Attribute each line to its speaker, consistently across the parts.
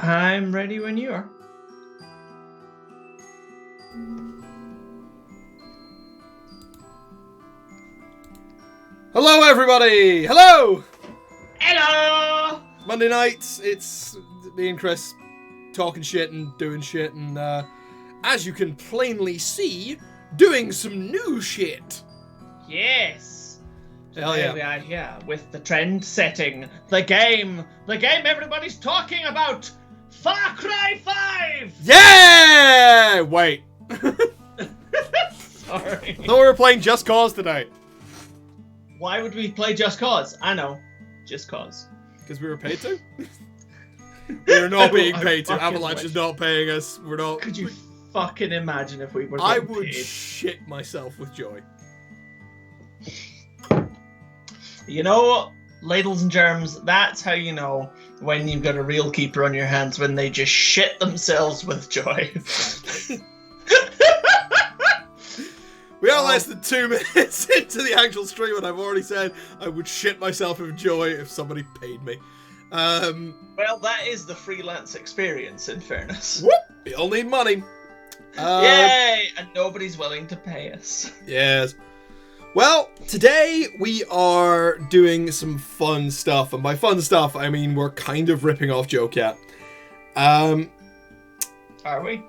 Speaker 1: I'm ready when you are.
Speaker 2: Hello, everybody! Hello!
Speaker 1: Hello!
Speaker 2: Monday nights, it's me and Chris talking shit and doing shit, and as you can plainly see, doing some new shit.
Speaker 1: Yes.
Speaker 2: Hell yeah.
Speaker 1: Today we are here with the trend setting, the game everybody's talking about, Far Cry 5!
Speaker 2: Yeah! Wait.
Speaker 1: Sorry.
Speaker 2: I thought we were playing Just Cause tonight.
Speaker 1: Why would we play Just Cause? I know. Just Cause.
Speaker 2: Because we were paid to? We're not being paid to.
Speaker 1: fucking
Speaker 2: Avalanche is not paying us. We're not.
Speaker 1: Could you fucking imagine if we were
Speaker 2: I
Speaker 1: getting
Speaker 2: would
Speaker 1: paid?
Speaker 2: shit myself with joy.
Speaker 1: You know, ladles and germs, that's how you know when you've got a real keeper on your hands, when they just shit themselves with joy.
Speaker 2: We are less than 2 minutes into the actual stream, and I've already said I would shit myself with joy if somebody paid me.
Speaker 1: Well, that is the freelance experience, in fairness.
Speaker 2: Whoop! We all need money.
Speaker 1: Yay! And nobody's willing to pay us.
Speaker 2: Yes. Well, today we are doing some fun stuff, and by fun stuff, I mean we're kind of ripping off Joe-Cat.
Speaker 1: Are we?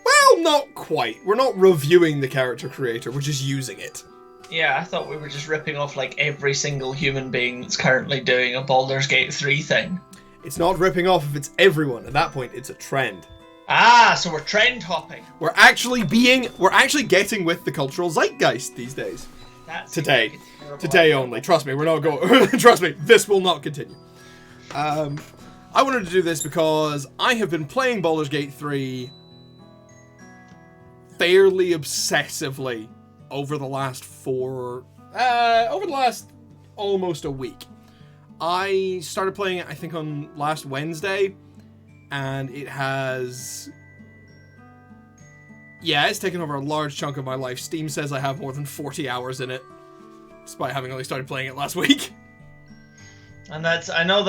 Speaker 2: Well, not quite. We're not reviewing the character creator, we're just using it.
Speaker 1: Yeah, I thought we were just ripping off like every single human being that's currently doing a Baldur's Gate 3 thing.
Speaker 2: It's not ripping off if it's everyone. At that point, it's a trend.
Speaker 1: Ah, so we're trend hopping.
Speaker 2: We're actually getting with the cultural zeitgeist these days.
Speaker 1: That's
Speaker 2: Today only. Trust me, we're not going. Trust me, this will not continue. I wanted to do this because I have been playing Baldur's Gate 3 fairly obsessively over the last almost a week. I started playing it, I think, on last Wednesday, and it has... Yeah, it's taken over a large chunk of my life. Steam says I have more than 40 hours in it, despite having only started playing it last week.
Speaker 1: And I know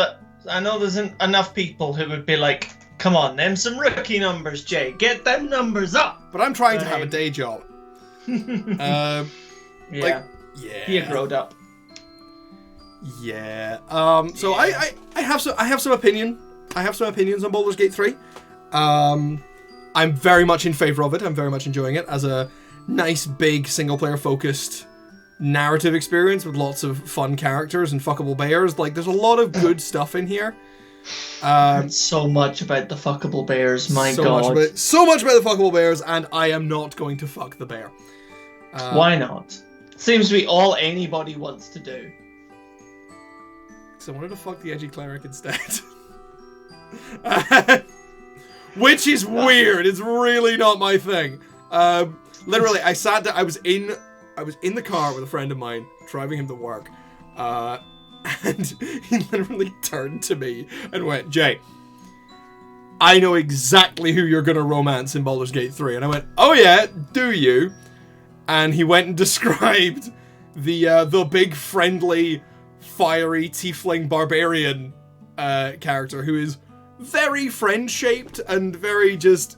Speaker 1: there's enough people who would be like, come on, them some rookie numbers, Jay. Get them numbers up.
Speaker 2: But I'm trying to have a day job.
Speaker 1: Yeah.
Speaker 2: Yeah.
Speaker 1: You growed up.
Speaker 2: Yeah. So yeah. I have some opinion. I have some opinions on Baldur's Gate 3. I'm very much in favor of it. I'm very much enjoying it as a nice, big, single-player focused narrative experience with lots of fun characters and fuckable bears. Like, there's a lot of good stuff in here.
Speaker 1: So much about the fuckable bears, my
Speaker 2: so
Speaker 1: god.
Speaker 2: So much about the fuckable bears, and I am not going to fuck the bear.
Speaker 1: Why not? Seems to be all anybody wants to do.
Speaker 2: So I wanted to fuck the edgy cleric instead. Which is weird. It's really not my thing. Literally, I sat down. I was in the car with a friend of mine, driving him to work. And he literally turned to me and went, Jay, I know exactly who you're going to romance in Baldur's Gate 3. And I went, oh yeah, do you? And he went and described the big, friendly, fiery, tiefling barbarian character who is very friend-shaped and very just,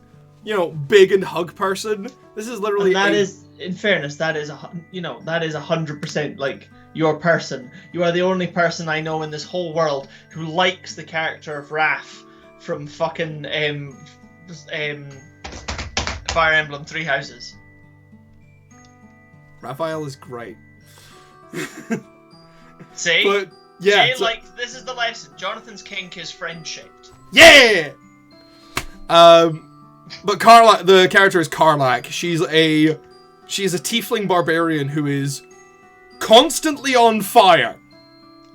Speaker 2: big and hug person. This is literally...
Speaker 1: And that is, in fairness, that is 100% like your person. You are the only person I know in this whole world who likes the character of Raph from fucking Fire Emblem Three Houses.
Speaker 2: Raphael is great.
Speaker 1: See?
Speaker 2: But, yeah.
Speaker 1: Jay, this is the lesson. Jonathan's kink is friend-shaped.
Speaker 2: Yeah! But Karlak, the character is Karlak. She's a tiefling barbarian who is constantly on fire.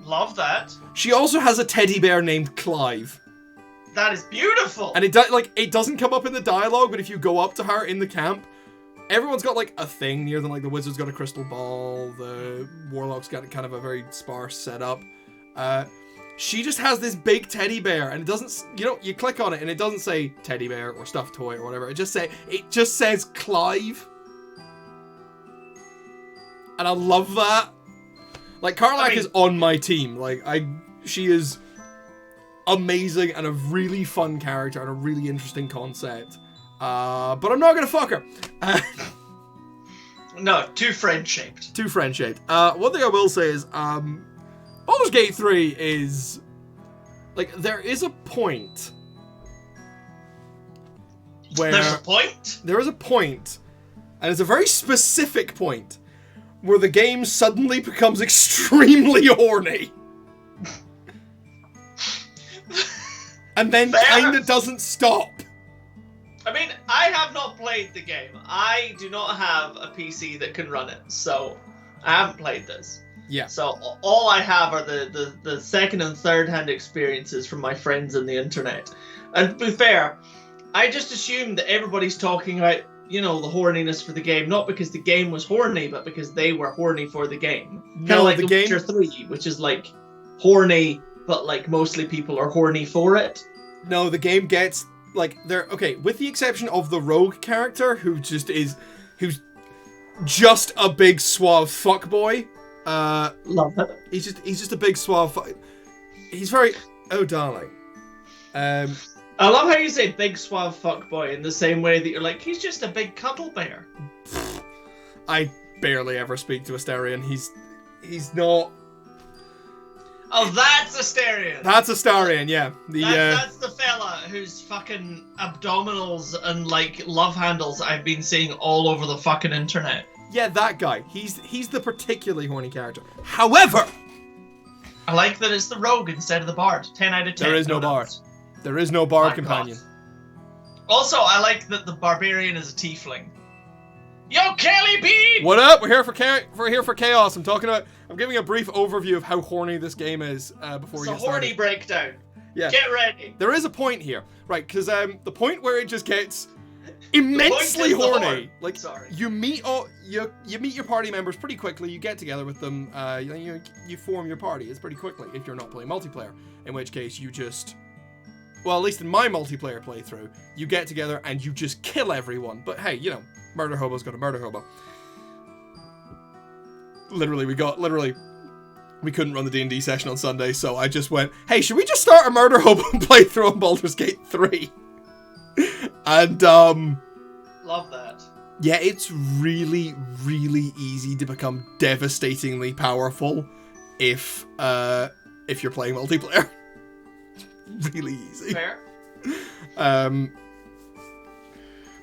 Speaker 1: Love that.
Speaker 2: She also has a teddy bear named Clive.
Speaker 1: That is beautiful.
Speaker 2: And it doesn't come up in the dialogue, but if you go up to her in the camp, everyone's got a thing near them. Like the wizard's got a crystal ball, the warlock's got kind of a very sparse setup. She just has this big teddy bear, and it doesn't, you click on it and it doesn't say teddy bear or stuffed toy or whatever. It just says Clive. And I love that. Like, Karlak is on my team. Like, she is amazing and a really fun character and a really interesting concept. But I'm not gonna fuck her.
Speaker 1: No, too friend-shaped.
Speaker 2: Too friend-shaped. One thing I will say is, Baldur's Gate 3 is... Like, there is a point where...
Speaker 1: There's a point?
Speaker 2: There is a point, and it's a very specific point, where the game suddenly becomes extremely horny. And then kinda doesn't stop.
Speaker 1: I mean, I have not played the game. I do not have a PC that can run it, so I haven't played this.
Speaker 2: Yeah.
Speaker 1: So all I have are the second and third hand experiences from my friends on the internet. And to be fair, I just assumed that everybody's talking about, you know, the horniness for the game, not because the game was horny, but because they were horny for the game. Kind of like The Witcher 3, which is like horny, but like mostly people are horny for it.
Speaker 2: No, the game gets... Like, they're... Okay, with the exception of the rogue character, who's just a big suave fuckboy.
Speaker 1: Love it.
Speaker 2: He's just a big suave he's very... Oh, darling.
Speaker 1: I love how you say big suave fuckboy in the same way that you're like, he's just a big cuddle bear.
Speaker 2: I barely ever speak to Astarion. He's not...
Speaker 1: Oh, that's Astarion.
Speaker 2: That's Astarion, yeah.
Speaker 1: That's the fella whose fucking abdominals and like love handles I've been seeing all over the fucking internet.
Speaker 2: Yeah, that guy. He's the particularly horny character. However,
Speaker 1: I like that it's the rogue instead of the bard. 10 out of 10.
Speaker 2: There is no bard. There is no bard companion.
Speaker 1: Also, I like that the barbarian is a tiefling. Yo, Kelly Bean!
Speaker 2: What up? We're here for chaos. I'm giving a brief overview of how horny this game is before we get started.
Speaker 1: It's a horny breakdown.
Speaker 2: Yeah.
Speaker 1: Get ready.
Speaker 2: There is a point here, right? Because the point where it just gets immensely horny. Like,
Speaker 1: sorry.
Speaker 2: You meet your party members pretty quickly. You get together with them. You form your party. It's pretty quickly if you're not playing multiplayer. In which case you just... Well, at least in my multiplayer playthrough, you get together and you just kill everyone. But hey, you know, murder hobo's got a murder hobo. Literally, we couldn't run the D&D session on Sunday, so I just went, hey, should we just start a murder hobo playthrough on Baldur's Gate 3? And,
Speaker 1: love that.
Speaker 2: Yeah, it's really, really easy to become devastatingly powerful if you're playing multiplayer. Really easy.
Speaker 1: Fair.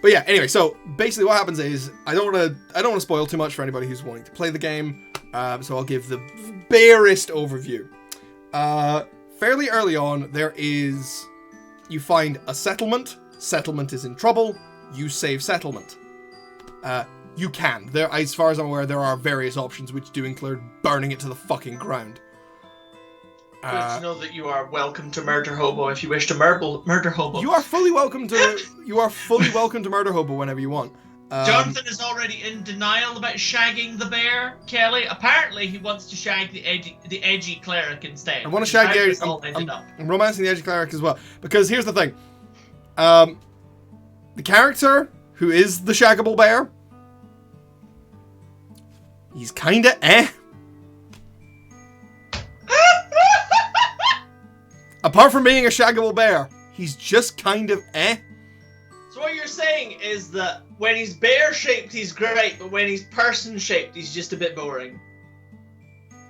Speaker 2: But yeah, anyway, so basically what happens is I don't want to spoil too much for anybody who's wanting to play the game. So I'll give the barest overview. Fairly early on, you find a settlement. Settlement is in trouble. You save settlement. You can. As far as I'm aware, there are various options which do include burning it to the fucking ground.
Speaker 1: Good to know that you are welcome to Murder Hobo if you wish to murder Hobo.
Speaker 2: You are fully welcome to Murder Hobo whenever you want.
Speaker 1: Jonathan is already in denial about shagging the bear, Kelly. Apparently, he wants to shag the edgy cleric instead.
Speaker 2: I want to shag I'm romancing the edgy cleric as well. Because here's the thing. The character who is the shaggable bear, he's kinda Apart from being a shaggable bear, he's just kind of
Speaker 1: So what you're saying is that when he's bear-shaped, he's great, but when he's person-shaped, he's just a bit boring.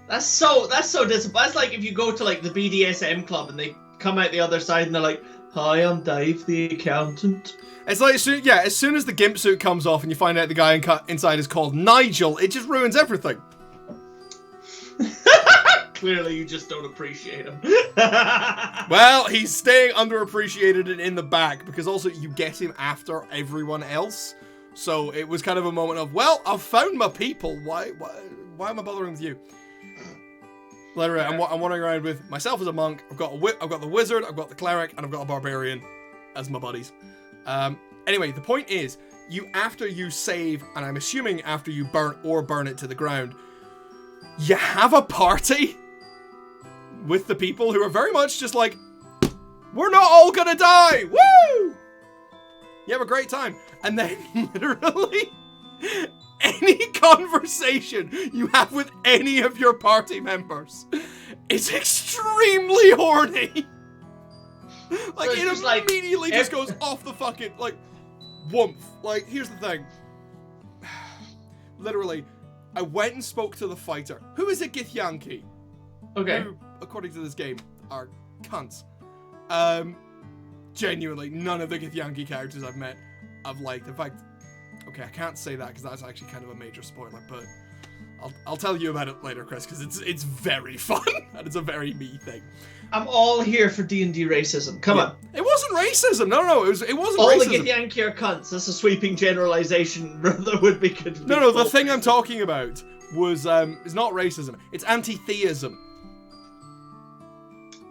Speaker 1: That's so disappointing. That's like if you go to like the BDSM club and they come out the other side and they're like, "Hi, I'm Dave, the accountant."
Speaker 2: It's like, as soon as the gimp suit comes off and you find out the guy inside is called Nigel, it just ruins everything.
Speaker 1: Clearly, you just don't appreciate him.
Speaker 2: Well, he's staying underappreciated and in the back because also you get him after everyone else. So it was kind of a moment of, well, I've found my people. Why am I bothering with you? Literally, I'm wandering around with myself as a monk. I've got the wizard, I've got the cleric, and I've got a barbarian as my buddies. Anyway, the point is, after you save, and I'm assuming after you burn it to the ground, you have a party with the people who are very much just like, we're not all gonna die! Woo! You have a great time. And then, literally, any conversation you have with any of your party members is extremely horny. Like,
Speaker 1: So
Speaker 2: it immediately just goes off the fucking, like, woomph. Like, here's the thing. Literally, I went and spoke to the fighter, who is a Githyanki.
Speaker 1: Okay.
Speaker 2: Who, according to this game, are cunts. Genuinely, none of the Githyanki characters I've met I've liked. In fact, okay, I can't say that because that's actually kind of a major spoiler, but I'll tell you about it later, Chris, because it's very fun and it's a very me thing.
Speaker 1: I'm all here for D&D racism. Come on.
Speaker 2: It wasn't racism. No, it wasn't
Speaker 1: all
Speaker 2: racism.
Speaker 1: All the Githyanki are cunts. That's a sweeping generalization that would be good.
Speaker 2: No, the thing I'm talking about was is not racism. It's anti-theism.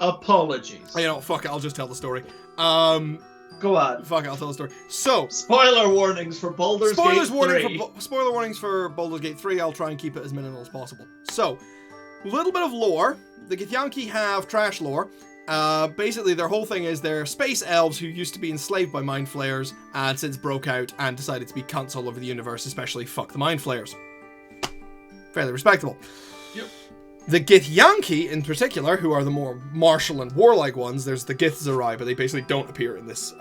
Speaker 1: Apologies.
Speaker 2: You know, fuck it, I'll just tell the story.
Speaker 1: Go on.
Speaker 2: Fuck it, I'll tell the story. So,
Speaker 1: spoiler warnings for Baldur's Gate 3.
Speaker 2: Spoiler warnings for Baldur's Gate 3. I'll try and keep it as minimal as possible. So, a little bit of lore. The Githyanki have trash lore. Basically, their whole thing is they're space elves who used to be enslaved by mind flayers and since broke out and decided to be cunts all over the universe, especially fuck the mind flayers. Fairly respectable. Yep. The Githyanki, in particular, who are the more martial and warlike ones, there's the Githzerai, but they basically don't appear in this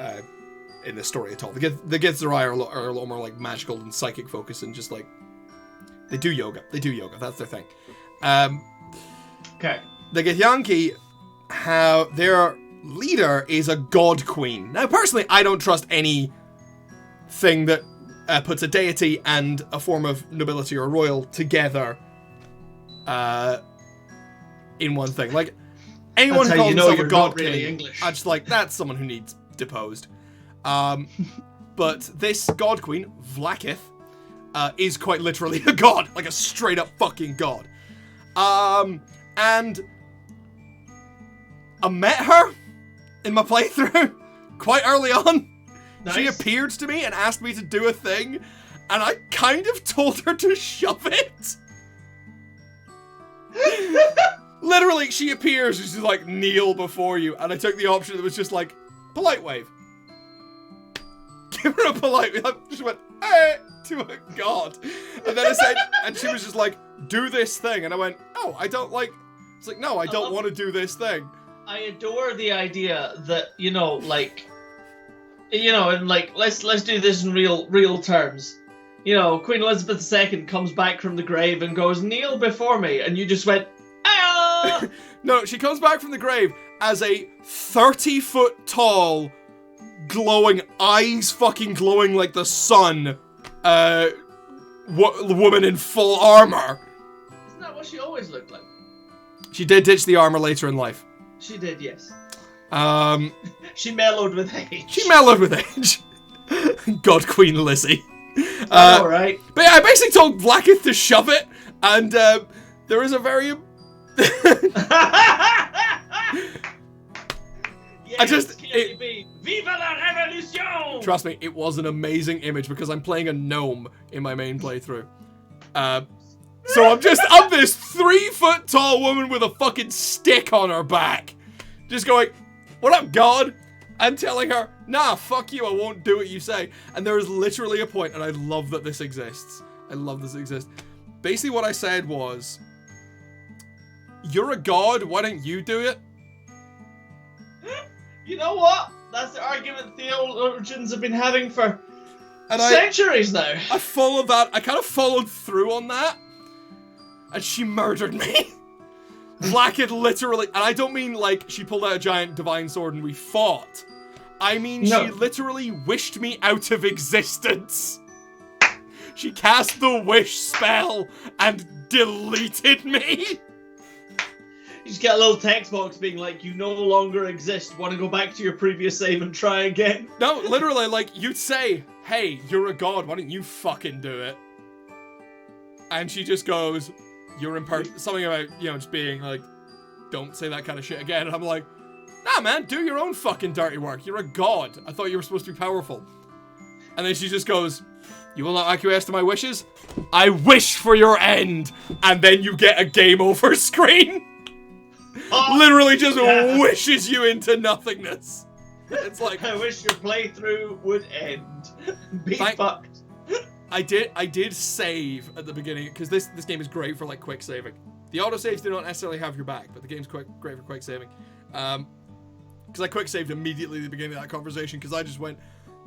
Speaker 2: story at all. The Githzerai are a lot more like magical and psychic focused and just like they do yoga. That's their thing.
Speaker 1: Okay.
Speaker 2: The Githyanki their leader is a god queen. Now, personally, I don't trust anything that puts a deity and a form of nobility or royal together in one thing. Like, anyone who calls himself a god king, really English. I'm just like, that's someone who needs deposed. But this god queen, Vlaakith, is quite literally a god. Like a straight up fucking god. And I met her in my playthrough quite early on. Nice. She appeared to me and asked me to do a thing, and I kind of told her to shove it. Literally, she appears, she's like, kneel before you, and I took the option that was just like, polite wave. Give her a polite wave. I just went, hey, to a god. And then I said, and she was just like, do this thing. And I went, oh, I don't like, it's like, no, I don't want to do this thing.
Speaker 1: I adore the idea that, you know, like, you know, and like, let's do this in real terms. You know, Queen Elizabeth II comes back from the grave and goes, kneel before me. And you just went, ah!
Speaker 2: No, she comes back from the grave as a 30-foot tall, glowing, eyes fucking glowing like the sun, woman in full armor.
Speaker 1: Isn't that what she always looked like?
Speaker 2: She did ditch the armor later in life.
Speaker 1: She did, yes. She mellowed with age.
Speaker 2: God Queen Lizzie.
Speaker 1: Alright.
Speaker 2: But yeah, I basically told Vlaakith to shove it, and there is a very...
Speaker 1: Yes, Viva la Revolution!
Speaker 2: Trust me, it was an amazing image because I'm playing a gnome in my main playthrough. So I'm this 3-foot tall woman with a fucking stick on her back. Just going, what up, God? And telling her, nah, fuck you, I won't do what you say. And there is literally a point, and I love that this exists. Basically what I said was, you're a god, why don't you do it?
Speaker 1: You know what? That's the argument theologians have been having for centuries now.
Speaker 2: I followed that. I kind of followed through on that. And she murdered me. Vlaakith literally, and I don't mean like she pulled out a giant divine sword and we fought. I mean she literally wished me out of existence. She cast the wish spell and deleted me.
Speaker 1: You just get a little text box being like, you no longer exist. Want to go back to your previous save and try again?
Speaker 2: No, literally, like, you'd say, hey, you're a god, why don't you fucking do it? And she just goes, you're imperfect. Something about, you know, just being like, don't say that kind of shit again. And I'm like, nah, man, do your own fucking dirty work. You're a god. I thought you were supposed to be powerful. And then she just goes, you will not acquiesce to my wishes? I wish for your end. And then you get a game over screen. Literally just wishes you into nothingness. It's like,
Speaker 1: I wish your playthrough would end. Be fucked.
Speaker 2: I did save at the beginning because this game is great for like quick saving. The autosaves do not necessarily have your back, but the game's great for quick saving. because I quick saved immediately at the beginning of that conversation, because I just went,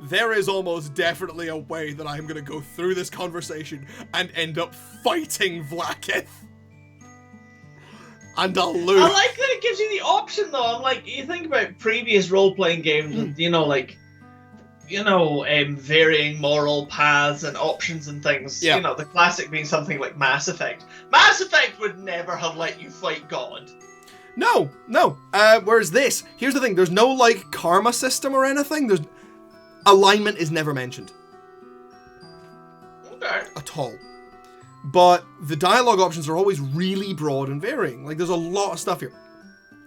Speaker 2: there is almost definitely a way that I am going to go through this conversation and end up fighting Vlaakith. And I'll lose.
Speaker 1: I like that it gives you the option, though. I'm like, you think about previous role-playing games with, varying moral paths and options and things.
Speaker 2: Yeah.
Speaker 1: You know, the classic being something like Mass Effect. Mass Effect would never have let you fight God.
Speaker 2: No. Whereas this, here's the thing, there's no, like, karma system or anything. Alignment is never mentioned.
Speaker 1: Okay.
Speaker 2: At all. But the dialogue options are always really broad and varying. Like, there's a lot of stuff here.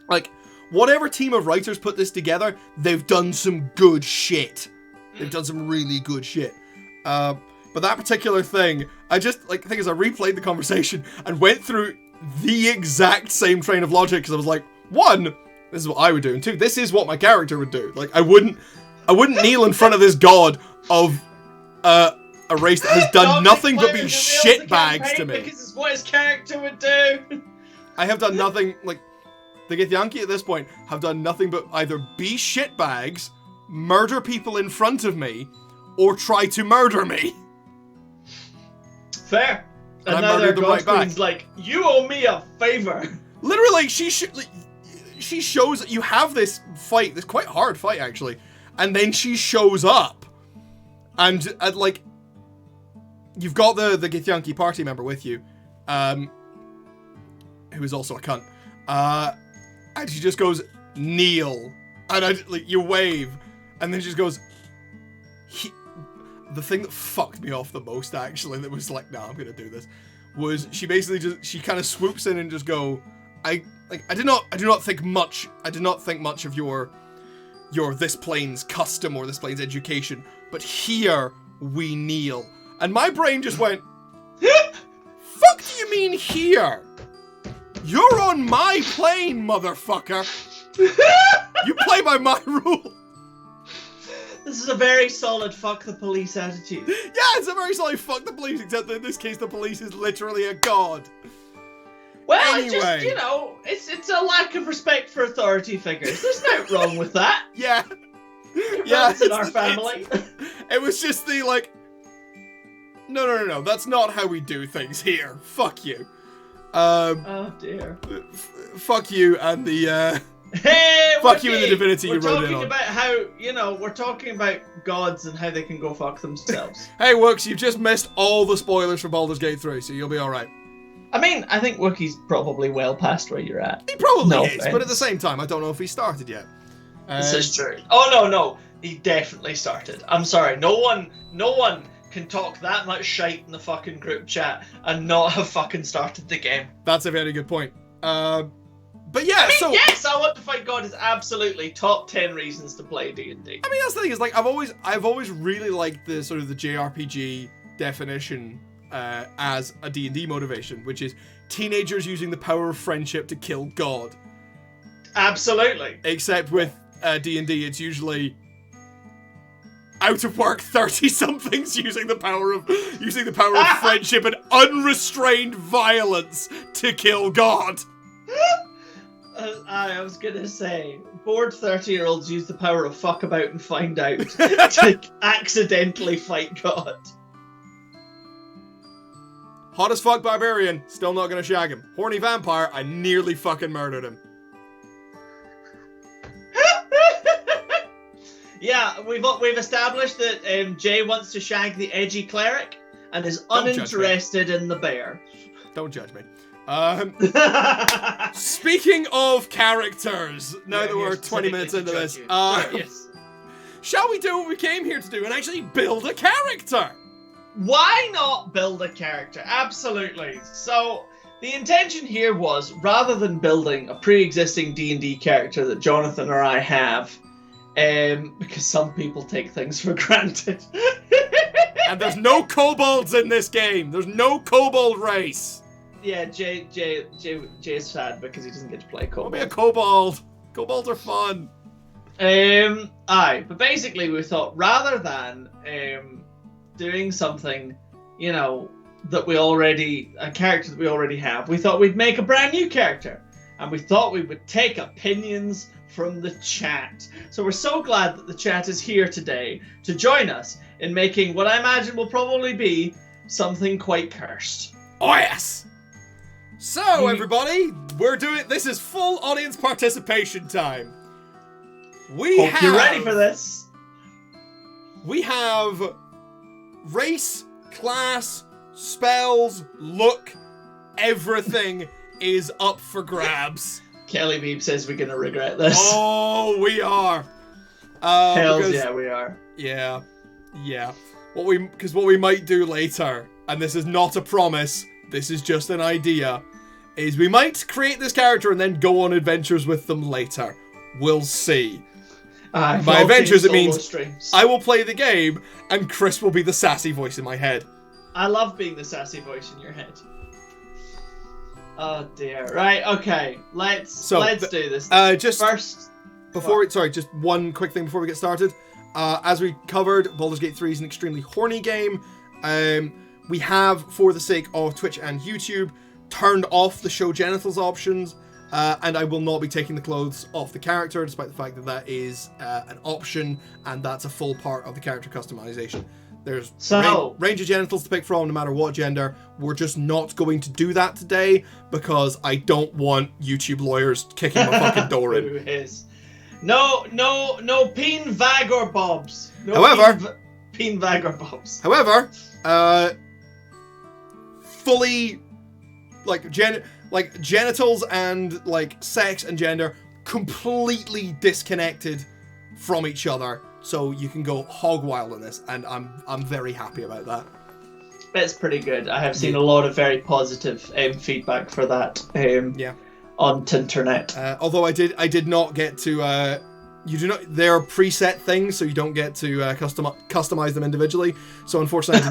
Speaker 2: Like, whatever team of writers put this together, they've done some good shit. They've done some really good shit. But that particular thing, I replayed the conversation and went through the exact same train of logic, because I was like, one, this is what I would do, and two, this is what my character would do. Like, I wouldn't kneel in front of this god of a race that has done nothing but be shitbags to me.
Speaker 1: Because it's what his character would do.
Speaker 2: I have done nothing, like, the Githyanki at this point have done nothing but either be shitbags, murder people in front of me, or try to murder me.
Speaker 1: Fair. And now their god queen's like, you owe me a favor.
Speaker 2: Literally, she shows, you have this fight, this quite hard fight actually, and then she shows up, and like, you've got the Githyanki party member with you, who is also a cunt, and she just goes, kneel, and you wave, and then she just goes, the thing that fucked me off the most, actually, that was like, nah, I'm gonna do this, was she basically she kind of swoops in and just go, I do not think much of your this plane's custom or this plane's education, but here we kneel. And my brain just went, fuck do you mean here? You're on my plane, motherfucker. You play by my rule.
Speaker 1: This is a very solid fuck the police attitude.
Speaker 2: Yeah, it's a very solid fuck the police, except that in this case the police is literally a god.
Speaker 1: Well,
Speaker 2: anyway.
Speaker 1: it's a lack of respect for authority figures. There's nothing wrong with that.
Speaker 2: Yeah.
Speaker 1: It's in our family.
Speaker 2: It was just the, like, no, that's not how we do things here. Fuck you.
Speaker 1: Oh dear.
Speaker 2: Fuck you and the,
Speaker 1: Hey,
Speaker 2: fuck you and the divinity you wrote in on.
Speaker 1: We're talking about how, we're talking about gods and how they can go fuck themselves.
Speaker 2: Hey, Wooks, you've just missed all the spoilers for Baldur's Gate 3, so you'll be alright.
Speaker 1: I mean, I think Wookie's probably well past where you're at.
Speaker 2: He probably is, but at the same time, I don't know if he started yet.
Speaker 1: This is true. Oh, no. He definitely started. I'm sorry. No one can talk that much shite in the fucking group chat and not have fucking started the game.
Speaker 2: That's a very good point. But yeah,
Speaker 1: yes, I Want to Fight God is absolutely top 10 reasons to play D&D.
Speaker 2: I mean, that's the thing, is like, I've always really liked the sort of the JRPG definition as a D&D motivation, which is teenagers using the power of friendship to kill God.
Speaker 1: Absolutely.
Speaker 2: Except with D&D, it's usually out of work 30-somethings using the power of friendship and unrestrained violence to kill God.
Speaker 1: I was gonna say, bored 30-year-olds use the power of fuck about and find out to accidentally fight God.
Speaker 2: Hot as fuck barbarian, still not gonna shag him. Horny vampire, I nearly fucking murdered him.
Speaker 1: Yeah, we've established that Jay wants to shag the edgy cleric and is uninterested in the bear.
Speaker 2: Don't judge me. Speaking of characters, now that we're 20 minutes into this,
Speaker 1: yes.
Speaker 2: Shall we do what we came here to do and actually build a character?
Speaker 1: Why not build a character? Absolutely. So, the intention here was, rather than building a pre-existing D&D character that Jonathan or I have, because some people take things for granted.
Speaker 2: And there's no kobolds in this game. There's no kobold race.
Speaker 1: Yeah, Jay is sad because he doesn't get to play kobold.
Speaker 2: I'll be a kobold. Kobolds are fun.
Speaker 1: But basically we thought, rather than doing something, a character that we already have, we thought we'd make a brand new character. And we thought we would take opinions from the chat. So we're so glad that the chat is here today to join us in making what I imagine will probably be something quite cursed.
Speaker 2: Oh yes! So everybody, this is full audience participation time.
Speaker 1: Hope you're ready for this.
Speaker 2: We have race, class, spells, look, everything is up for grabs.
Speaker 1: Kelly Beeb says we're gonna regret this.
Speaker 2: Oh, we are.
Speaker 1: Hells yeah, we are.
Speaker 2: Yeah. What we might do later, and this is not a promise, this is just an idea, is we might create this character and then go on adventures with them later. We'll see. By adventures, it means
Speaker 1: streams.
Speaker 2: I will play the game, and Chris will be the sassy voice in my head.
Speaker 1: I love being the sassy voice in your head. Oh dear. Right. Okay. Let's do this.
Speaker 2: Just one quick thing before we get started. As we covered, Baldur's Gate 3 is an extremely horny game. We have, for the sake of Twitch and YouTube, turned off the show genitals options. And I will not be taking the clothes off the character, despite the fact that is an option, and that's a full part of the character customization. There's range of genitals to pick from, no matter what gender. We're just not going to do that today, because I don't want YouTube lawyers kicking my fucking door in.
Speaker 1: Who is? No peen, vag, or bobs. Peen, vag, or bobs.
Speaker 2: However, fully, genitals and sex and gender completely disconnected from each other, so you can go hog wild on this, and I'm very happy about that.
Speaker 1: It's pretty good. I have seen a lot of very positive feedback for that on Tinternet.
Speaker 2: Although I did not get to they're preset things, so you don't get to customize them individually. So unfortunately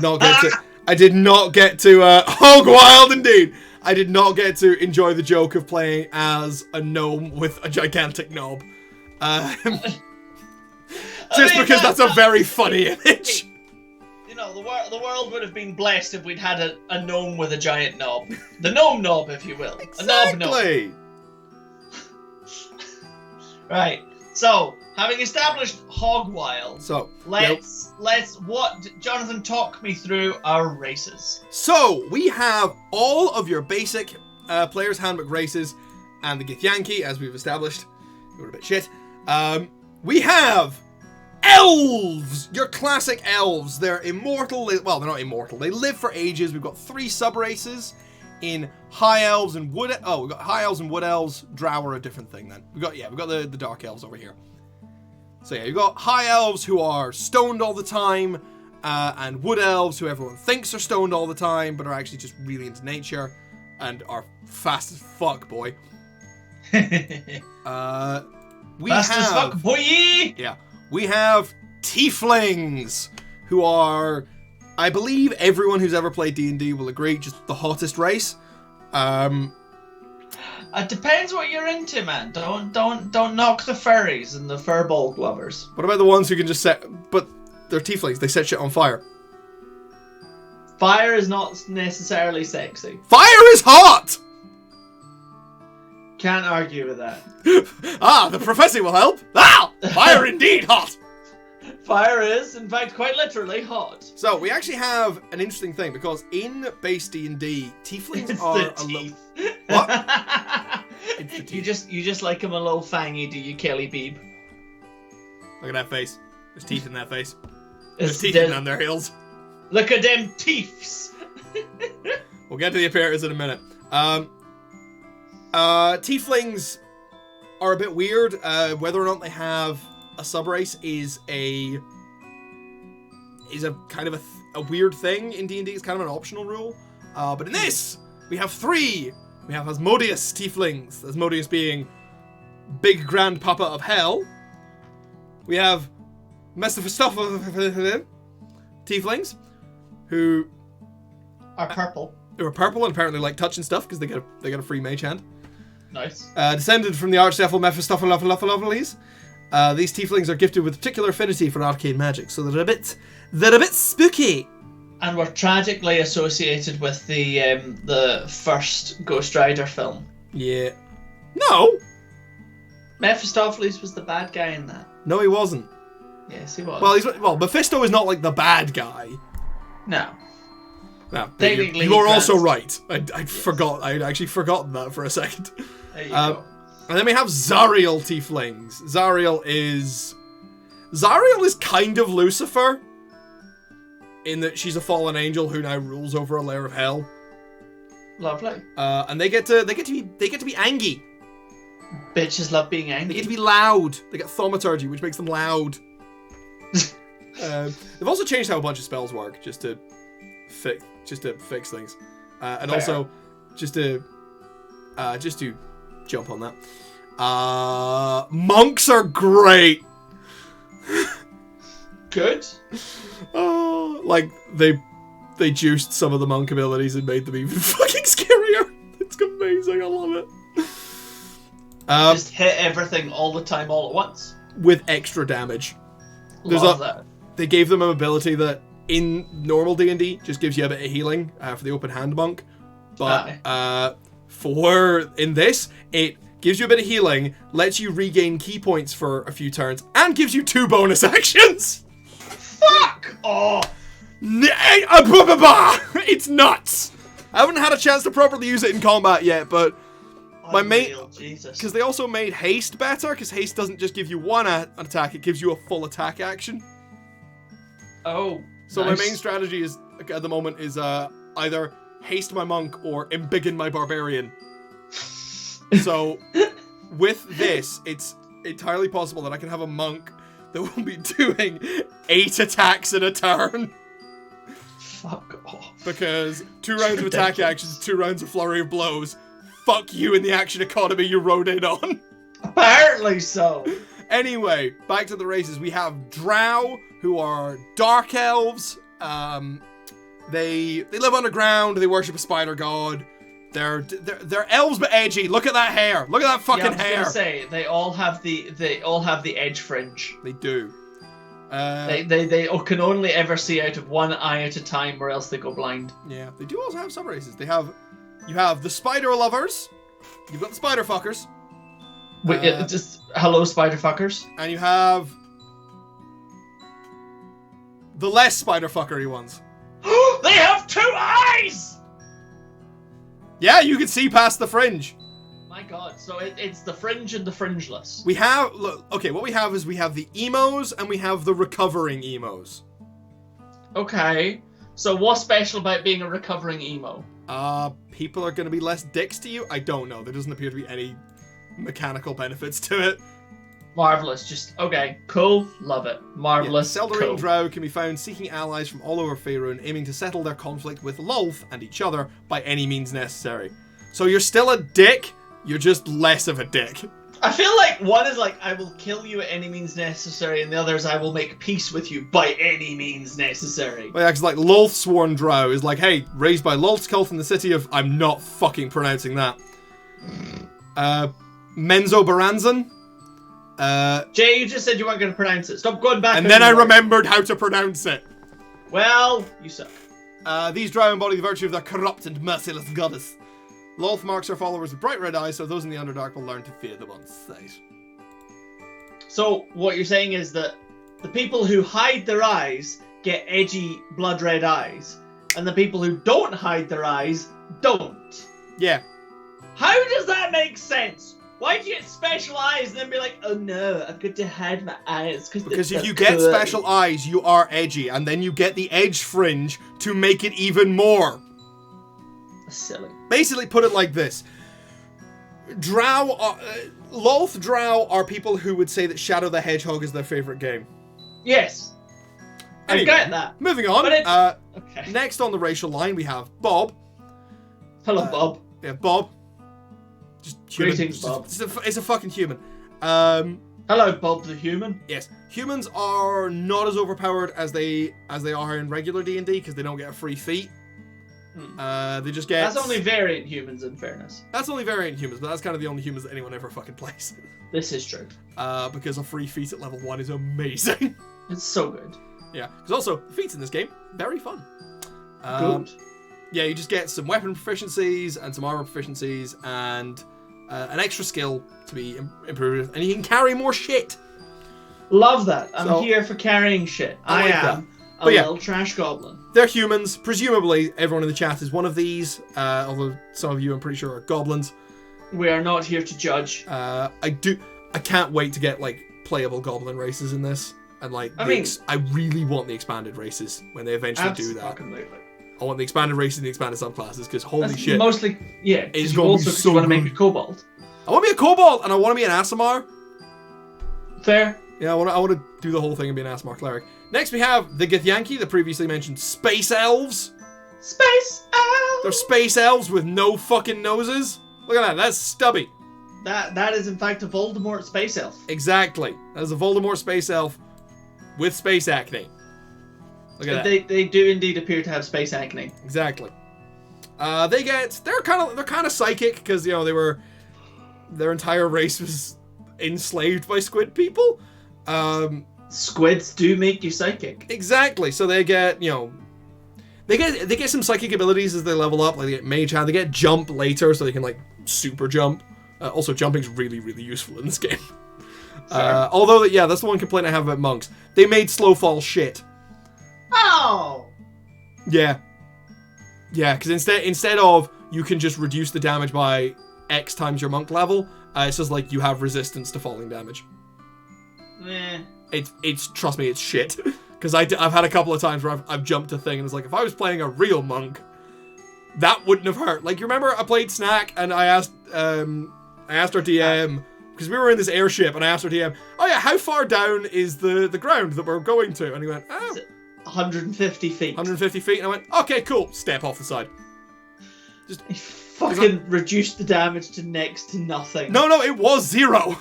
Speaker 2: I did not get to hog wild indeed. I did not get to enjoy the joke of playing as a gnome with a gigantic knob. Because that's a very funny image.
Speaker 1: You know, the world would have been blessed if we'd had a gnome with a giant knob. The gnome knob, if you will.
Speaker 2: Exactly.
Speaker 1: A knob. Right. So, having established hog wild, Jonathan, talk me through our races.
Speaker 2: So, we have all of your basic Player's Handbook races, and the Githyanki, as we've established. We're a bit shit. We have elves! Your classic elves. They're immortal. Well, they're not immortal. They live for ages. We've got 3 sub-races in High Elves and Wood... Oh, we've got High Elves and Wood Elves. Drow are a different thing, then. We've got the Dark Elves over here. So, you've got High Elves who are stoned all the time, and Wood Elves who everyone thinks are stoned all the time, but are actually just really into nature, and are fast as fuck, boy.
Speaker 1: Fast as fuck, boy!
Speaker 2: Yeah. We have Tieflings, who are, I believe everyone who's ever played D&D will agree, just the hottest race.
Speaker 1: It depends what you're into, man. Don't knock the furries and the furball lovers.
Speaker 2: What about the ones who can just but they're Tieflings, they set shit on fire.
Speaker 1: Fire is not necessarily sexy.
Speaker 2: Fire is hot!
Speaker 1: Can't argue with that.
Speaker 2: The prophecy will help. Fire indeed hot.
Speaker 1: Fire is, in fact, quite literally hot.
Speaker 2: So we actually have an interesting thing, because in base D&D, Tieflings are a little... What? It's the teeth.
Speaker 1: You just like them a little fangy, do you, Kelly Beeb?
Speaker 2: Look at that face. There's teeth in that face. There's teeth in their heels.
Speaker 1: Look at them teeths.
Speaker 2: We'll get to the appearance in a minute. Tieflings are a bit weird. Whether or not they have a subrace is a kind of a weird thing in D&D. It's kind of an optional rule. But in this, we have 3. We have Asmodeus Tieflings. Asmodeus being Big Grandpapa of Hell. We have Mephistopheles Tieflings, who
Speaker 1: are purple.
Speaker 2: Who are purple and apparently like touching stuff because they get a free mage hand.
Speaker 1: Nice.
Speaker 2: Descended from the archdevil Mephistopheles. These tieflings are gifted with particular affinity for arcane magic, so they're a bit spooky.
Speaker 1: And were tragically associated with the first Ghost Rider film.
Speaker 2: Yeah. No.
Speaker 1: Mephistopheles was the bad guy in that.
Speaker 2: No, he wasn't.
Speaker 1: Yes, he was.
Speaker 2: Well, Mephisto is not like the bad guy.
Speaker 1: No.
Speaker 2: No,
Speaker 1: Technically,
Speaker 2: you are also
Speaker 1: Grant's-
Speaker 2: right. I'd forgot. I'd actually forgotten that for a second.
Speaker 1: There you go.
Speaker 2: And then we have Zariel tieflings. Zariel is kind of Lucifer, in that she's a fallen angel who now rules over a layer of hell.
Speaker 1: Lovely.
Speaker 2: And they get to be angry.
Speaker 1: Bitches love being
Speaker 2: They
Speaker 1: angry.
Speaker 2: get to be loud. They get thaumaturgy, which makes them loud. They've also changed how a bunch of spells work, just to fix things, and
Speaker 1: Fair.
Speaker 2: also just to jump on that. Monks are great.
Speaker 1: Good.
Speaker 2: Oh, like they juiced some of the monk abilities and made them even fucking scarier. It's amazing. I love it.
Speaker 1: Just hit everything all the time, all at once.
Speaker 2: With extra damage.
Speaker 1: Love that.
Speaker 2: They gave them an ability that in normal D&D just gives you a bit of healing for the open hand monk, but in this it gives you a bit of healing, lets you regain key points for a few turns, and gives you 2 bonus actions.
Speaker 1: Fuck off!
Speaker 2: It's nuts. I haven't had a chance to properly use it in combat yet, but my mate,
Speaker 1: Jesus.
Speaker 2: because they also made haste better, because haste doesn't just give you one attack, it gives you a full attack action.
Speaker 1: Oh.
Speaker 2: So
Speaker 1: nice.
Speaker 2: my main strategy is at the moment is either haste my monk or embiggen my barbarian. So with this, it's entirely possible that I can have a monk that will be doing 8 attacks in a turn.
Speaker 1: Fuck off.
Speaker 2: Because 2 rounds of attack actions, 2 rounds of flurry of blows. Fuck you in the action economy you rode in on.
Speaker 1: Apparently so.
Speaker 2: Anyway, back to the races. We have Drow, who are dark elves. They live underground. They worship a spider god. They're elves but edgy. Look at that hair. Look at that fucking
Speaker 1: I
Speaker 2: hair.
Speaker 1: was gonna say they all have the edge fringe.
Speaker 2: They do.
Speaker 1: They can only ever see out of one eye at a time, or else they go blind.
Speaker 2: Yeah, they do also have sub races. You have the spider lovers. You've got the spider fuckers.
Speaker 1: Wait, just hello, spider fuckers.
Speaker 2: And you have the less spider fuckery ones.
Speaker 1: They have 2 eyes.
Speaker 2: Yeah, you can see past the fringe.
Speaker 1: My God, so it's the fringe and the fringeless.
Speaker 2: We have what we have is we have the emos and we have the recovering emos.
Speaker 1: Okay, so what's special about being a recovering emo?
Speaker 2: People are going to be less dicks to you. I don't know. There doesn't appear to be any mechanical benefits to it.
Speaker 1: Marvelous. Just okay, cool, love it. Marvelous.
Speaker 2: Yeah, Seldarine
Speaker 1: cool.
Speaker 2: Drow can be found seeking allies from all over Faerun, aiming to settle their conflict with Lolth and each other by any means necessary. So you're still a dick. You're just less of a dick.
Speaker 1: I feel like one is like, I will kill you at any means necessary, and the other is, I will make peace with you by any means necessary.
Speaker 2: Well, yeah, because like Lolth-sworn Drow is like, hey, raised by Lolth's cult in the city of... I'm not fucking pronouncing that. Menzo Baranzan.
Speaker 1: Jay, you just said you weren't going to pronounce it. Stop going back.
Speaker 2: And then I remembered how to pronounce it.
Speaker 1: Well, you suck.
Speaker 2: These Drow embody the virtue of their corrupt and merciless goddess. Lolth marks her followers with bright red eyes, so those in the Underdark will learn to fear them on sight.
Speaker 1: So, what you're saying is that the people who hide their eyes get edgy, blood red eyes, and the people who don't hide their eyes don't.
Speaker 2: Yeah.
Speaker 1: How does that make sense? Why do you get special eyes and then be like, oh no, I've got to hide my eyes?
Speaker 2: Because if you get special eyes, you are edgy, and then you get the edge fringe to make it even more.
Speaker 1: That's silly.
Speaker 2: Basically, put it like this. Lolth Drow are people who would say that Shadow the Hedgehog is their favourite game.
Speaker 1: Yes.
Speaker 2: Anyway,
Speaker 1: I get that.
Speaker 2: Moving on.
Speaker 1: Okay.
Speaker 2: Next on the racial line, we have Bob.
Speaker 1: Hello, Bob.
Speaker 2: Yeah, Bob. Just human.
Speaker 1: Greetings, Bob.
Speaker 2: It's a fucking human.
Speaker 1: Hello, Bob the human.
Speaker 2: Yes, humans are not as overpowered as they are in regular D&D because they don't get a free feat. They just get...
Speaker 1: That's only variant humans, in fairness.
Speaker 2: That's only variant humans, but that's kind of the only humans that anyone ever fucking plays.
Speaker 1: This is true.
Speaker 2: Because a free feat at level 1 is amazing.
Speaker 1: It's so good.
Speaker 2: Yeah, because also, the feats in this game, very fun.
Speaker 1: Good.
Speaker 2: Yeah, you just get some weapon proficiencies and some armor proficiencies, and an extra skill to be improved, and you can carry more shit.
Speaker 1: Love that. I'm here for carrying shit. I am a little trash goblin.
Speaker 2: They're humans. Presumably, everyone in the chat is one of these. Although some of you, I'm pretty sure, are goblins.
Speaker 1: We are not here to judge.
Speaker 2: I can't wait to get like playable goblin races in this, and like I really want the expanded races when they eventually do that.
Speaker 1: Absolutely.
Speaker 2: I want the expanded races and the expanded subclasses because holy shit.
Speaker 1: Mostly, yeah.
Speaker 2: It's going to be so
Speaker 1: you want to
Speaker 2: good.
Speaker 1: make a kobold.
Speaker 2: I want to be a kobold and I want to be an Aasimar.
Speaker 1: Fair.
Speaker 2: Yeah, I want to do the whole thing and be an Aasimar cleric. Next we have the Githyanki, the previously mentioned space elves.
Speaker 1: Space elves.
Speaker 2: They're space elves with no fucking noses. Look at that. That's stubby.
Speaker 1: That is in fact a Voldemort space elf.
Speaker 2: Exactly. That is a Voldemort space elf with space acne. Look at
Speaker 1: that. They do indeed appear to have space acne.
Speaker 2: Exactly. They're kind of psychic because, you know, their entire race was enslaved by squid people.
Speaker 1: Squids do make you psychic.
Speaker 2: Exactly. So they get, you know, they get some psychic abilities as they level up. Like they get mage hand, they get jump later, so they can like super jump. Also, jumping's really, really useful in this game. Although, that's the one complaint I have about monks. They made slow fall shit.
Speaker 1: Oh.
Speaker 2: Yeah, because instead of you can just reduce the damage by X times your monk level, it's just like you have resistance to falling damage. It's trust me, it's shit. Because I've had a couple of times where I've jumped a thing and it's like, if I was playing a real monk, that wouldn't have hurt. Like, you remember I played Snack and I asked our DM, because we were in this airship, and I asked our DM, oh yeah, how far down is the ground that we're going to? And he went,
Speaker 1: 150 feet.
Speaker 2: 150 feet, and I went, okay, cool, step off the side.
Speaker 1: Just fucking reduced the damage to next to nothing.
Speaker 2: No, it was 0.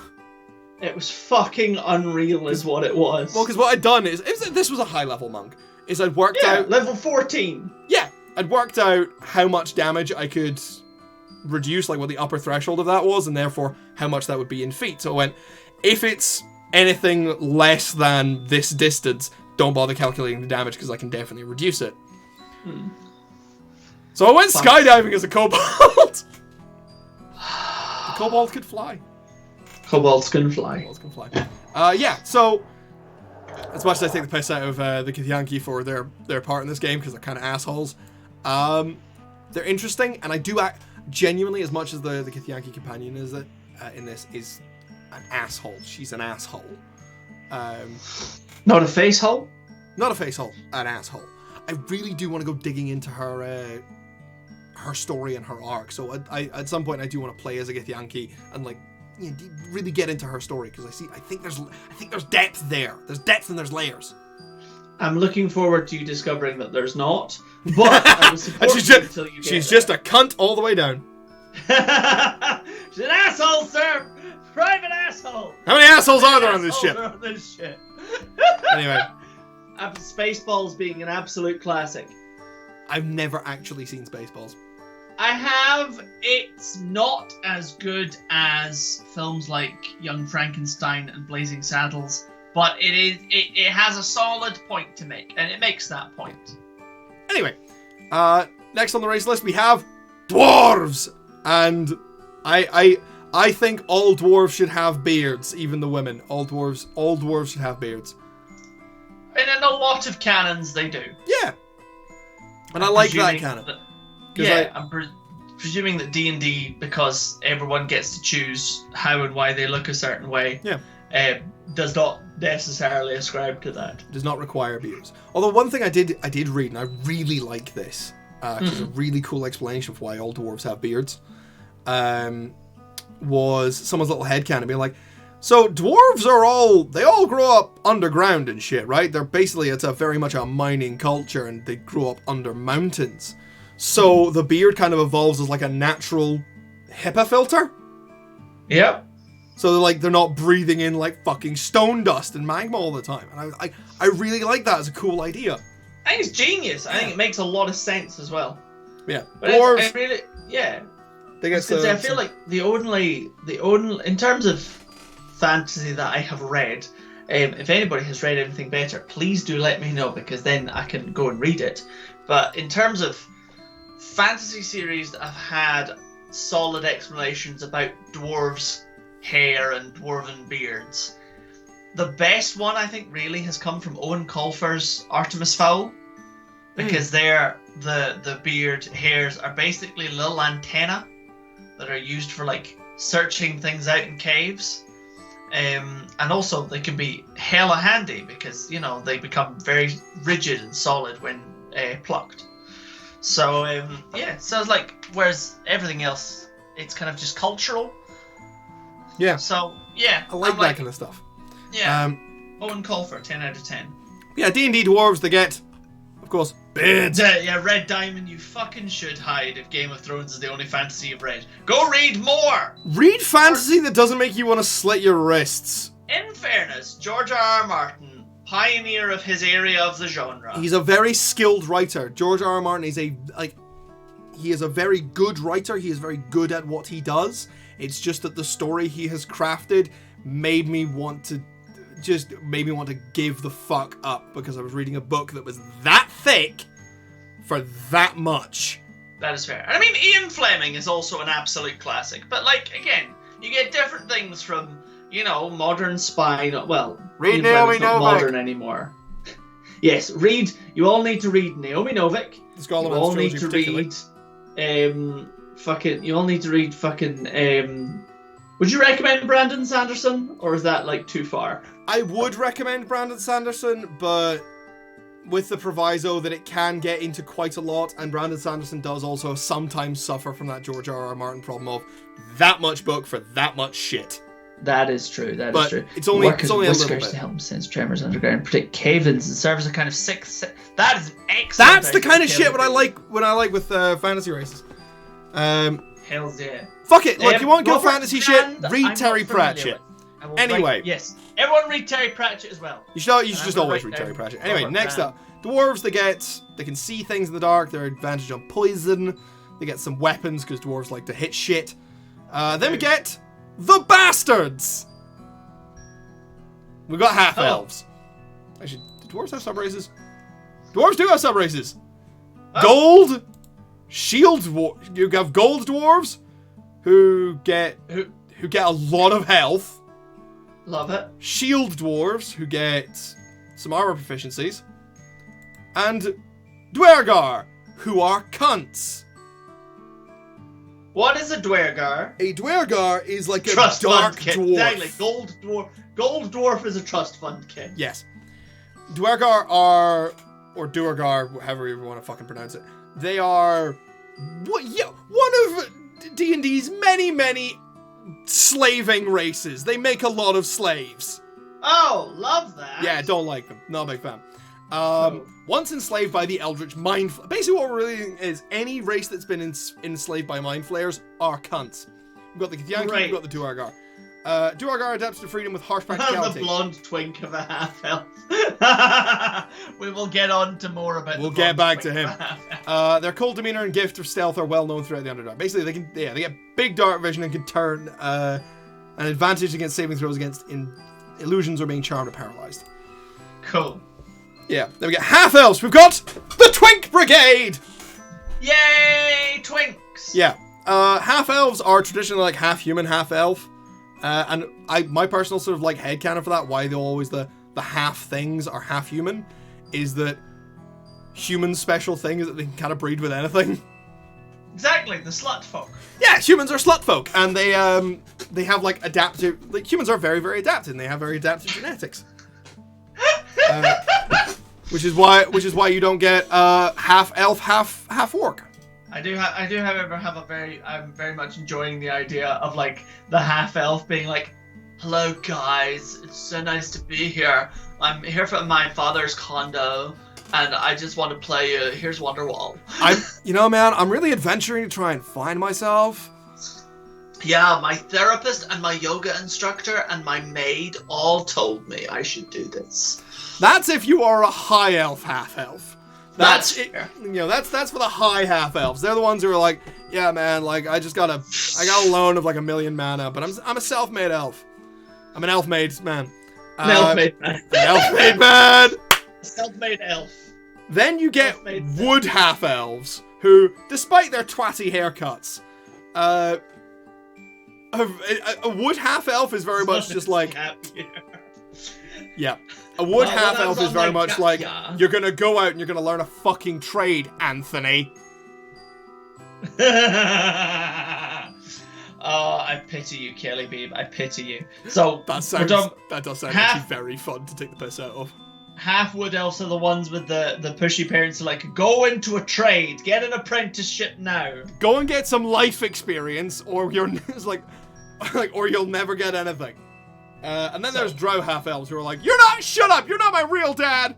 Speaker 1: It was fucking unreal is what it was.
Speaker 2: Well, because what I'd done is this was a high-level monk, is I'd worked out...
Speaker 1: level 14.
Speaker 2: Yeah, I'd worked out how much damage I could reduce, like what the upper threshold of that was, and therefore how much that would be in feet. So I went, if it's anything less than this distance, don't bother calculating the damage because I can definitely reduce it. So I went skydiving as a kobold. The kobold could fly.
Speaker 1: Kobolds can fly.
Speaker 2: So as much as I take the piss out of the Githyanki for their part in this game because they're kind of assholes, they're interesting, and I do genuinely, as much as the Githyanki companion is in this is an asshole. She's an asshole.
Speaker 1: Not a face hole?
Speaker 2: Not a face hole, an asshole. I really do want to go digging into her story and her arc. So I at some point I do want to play as a Githyanki and like really get into her story because I think there's depth there. There's depth and there's layers.
Speaker 1: I'm looking forward to you discovering that there's not, but I will support you until you get
Speaker 2: She's just a cunt all the way down.
Speaker 1: She's an asshole, sir! Private asshole!
Speaker 2: How many assholes are there on this ship? Anyway.
Speaker 1: Spaceballs being an absolute classic.
Speaker 2: I've never actually seen Spaceballs.
Speaker 1: I have. It's not as good as films like Young Frankenstein and Blazing Saddles, but it has a solid point to make, and it makes that point.
Speaker 2: Anyway, next on the race list we have dwarves, and I think all dwarves should have beards, even the women. All dwarves should have beards.
Speaker 1: And in a lot of canons, they do.
Speaker 2: Yeah, and I like that canon.
Speaker 1: I'm presuming that D&D, because everyone gets to choose how and why they look a certain way, does not necessarily ascribe to that.
Speaker 2: Does not require beards. Although one thing I did read, and I really like this, it's a really cool explanation of why all dwarves have beards, was someone's little headcanon being like, so dwarves they all grow up underground and shit, right? It's a very much a mining culture, and they grow up under mountains. So the beard kind of evolves as like a natural HEPA filter.
Speaker 1: Yep.
Speaker 2: So they're not breathing in like fucking stone dust and magma all the time. And I really like that as a cool idea.
Speaker 1: I think it's genius. I think it makes a lot of sense as well.
Speaker 2: Yeah.
Speaker 1: But dwarves, I feel like the only in terms of fantasy that I have read, if anybody has read anything better, please do let me know, because then I can go and read it. But in terms of fantasy series that have had solid explanations about dwarves' hair and dwarven beards. The best one, I think, really has come from Owen Colfer's Artemis Fowl, because the beard hairs are basically little antennae that are used for like searching things out in caves. And also they can be hella handy because, you know, they become very rigid and solid when plucked. So, so it's like, whereas everything else, it's kind of just cultural.
Speaker 2: Yeah.
Speaker 1: So, yeah.
Speaker 2: I like that kind of stuff.
Speaker 1: Yeah. Owen Colfer, 10 out of 10.
Speaker 2: Yeah, D&D dwarves, they get, of course, beards.
Speaker 1: Yeah, Red Diamond, you fucking should hide if Game of Thrones is the only fantasy you've read. Go read more!
Speaker 2: Read fantasy that doesn't make you want to slit your wrists.
Speaker 1: In fairness, George R.R. Martin, pioneer of his area of the genre.
Speaker 2: He's a very skilled writer. George R.R. Martin is he is a very good writer. He is very good at what he does. It's just that the story he has crafted made me want to give the fuck up because I was reading a book that was that thick for that much.
Speaker 1: That is fair. I mean, Ian Fleming is also an absolute classic, but like, again, you get different things from, you know, modern spy. Well,
Speaker 2: read
Speaker 1: Ian
Speaker 2: Naomi
Speaker 1: Fleming's not
Speaker 2: Novik.
Speaker 1: modern anymore. Yes, you all need to read Naomi Novik.
Speaker 2: You
Speaker 1: all need to read would you recommend Brandon Sanderson, or is that like too far?
Speaker 2: I would recommend Brandon Sanderson, but with the proviso that it can get into quite a lot, and Brandon Sanderson does also sometimes suffer from that George R.R. Martin problem of that much book for that much shit.
Speaker 1: That is true. That is true.
Speaker 2: It's only a little bit.
Speaker 1: To help sense tremors underground, predict cave-ins and serve as a kind of sixth. That is excellent.
Speaker 2: That's the kind of shit when I like with fantasy races.
Speaker 1: Hells yeah.
Speaker 2: Fuck it. Look, you want good
Speaker 1: Robert
Speaker 2: fantasy
Speaker 1: Strand,
Speaker 2: shit? Read
Speaker 1: I'm
Speaker 2: Terry
Speaker 1: not familiar
Speaker 2: Pratchett.
Speaker 1: with.
Speaker 2: Anyway.
Speaker 1: Yes. Everyone read Terry Pratchett as well.
Speaker 2: You should just always read Terry Pratchett. Anyway, next up. Dwarves, they can see things in the dark. They're advantage on poison. They get some weapons because dwarves like to hit shit. Then we get the bastards. We've got half elves. Actually, do dwarves have sub races? Dwarves do have sub races. Gold, shield dwarves. You have gold dwarves who get a lot of health.
Speaker 1: Love it.
Speaker 2: Shield dwarves who get some armor proficiencies. And Dwergar, who are cunts.
Speaker 1: What is a Dwergar?
Speaker 2: A Dwergar is like a
Speaker 1: Trust
Speaker 2: dark
Speaker 1: fund kit.
Speaker 2: dwarf.
Speaker 1: Exactly. Gold dwarf is a trust fund kit.
Speaker 2: Yes. Dwergar are, or Duergar, however you want to fucking pronounce it. They are, one of D&D's many slaving races. They make a lot of slaves.
Speaker 1: Oh, love that.
Speaker 2: Yeah, don't like them. Not a big fan. Once enslaved by the Eldritch Mind... Basically what we're really doing is any race that's been enslaved by Mind Flayers are cunts. We've got the Githyanki, we've got the Duergar. Duergar adapts to freedom with harsh practicality.
Speaker 1: The blonde twink of a half-elf. We will get on to more about
Speaker 2: We'll get back to him. Their cold demeanor and gift of stealth are well known throughout the Underdark. Basically, they get big dark vision and can turn an advantage against saving throws against illusions or being charmed or paralyzed.
Speaker 1: Cool.
Speaker 2: Yeah, then we get half-elves. We've got the Twink Brigade!
Speaker 1: Yay, twinks!
Speaker 2: Yeah. Half-elves are traditionally like half-human, half-elf. And my personal sort of like headcanon for that, why they're always the half things are half-human, is that human special thing is that they can kind of breed with anything.
Speaker 1: Exactly, the slut folk.
Speaker 2: Yeah, humans are slut folk, and they have like adaptive. Like humans are very, very adapted, and they have very adaptive genetics. Which is why you don't get half elf, half orc.
Speaker 1: I do, however, I'm very much enjoying the idea of like the half elf being like, "Hello guys, it's so nice to be here. I'm here from my father's condo, and I just want to play. Here's Wonderwall."
Speaker 2: I'm really adventuring to try and find myself.
Speaker 1: Yeah, my therapist and my yoga instructor and my maid all told me I should do this.
Speaker 2: That's if you are a high elf, half elf.
Speaker 1: That's fair.
Speaker 2: That's for the high half elves. They're the ones who are like, yeah, man, like I got a loan of like 1 million mana, but I'm a self-made elf. I'm an elf-made man.
Speaker 1: An elf-made man.
Speaker 2: An elf-made man.
Speaker 1: Self-made elf.
Speaker 2: Then you get wood half elves who, despite their twatty haircuts, A wood half-elf is very much just like... Yeah. A wood half-elf is very much like, you're gonna go out and you're gonna learn a fucking trade, Anthony.
Speaker 1: Oh, I pity you, Kelly Beeb. I pity you. So
Speaker 2: that does sound actually very fun to take the piss out of.
Speaker 1: Half wood elves are the ones with the pushy parents who are like, go into a trade, get an apprenticeship now.
Speaker 2: Go and get some life experience, or you're or you'll never get anything. And then there's drow half elves who are like, shut up, you're not my real dad.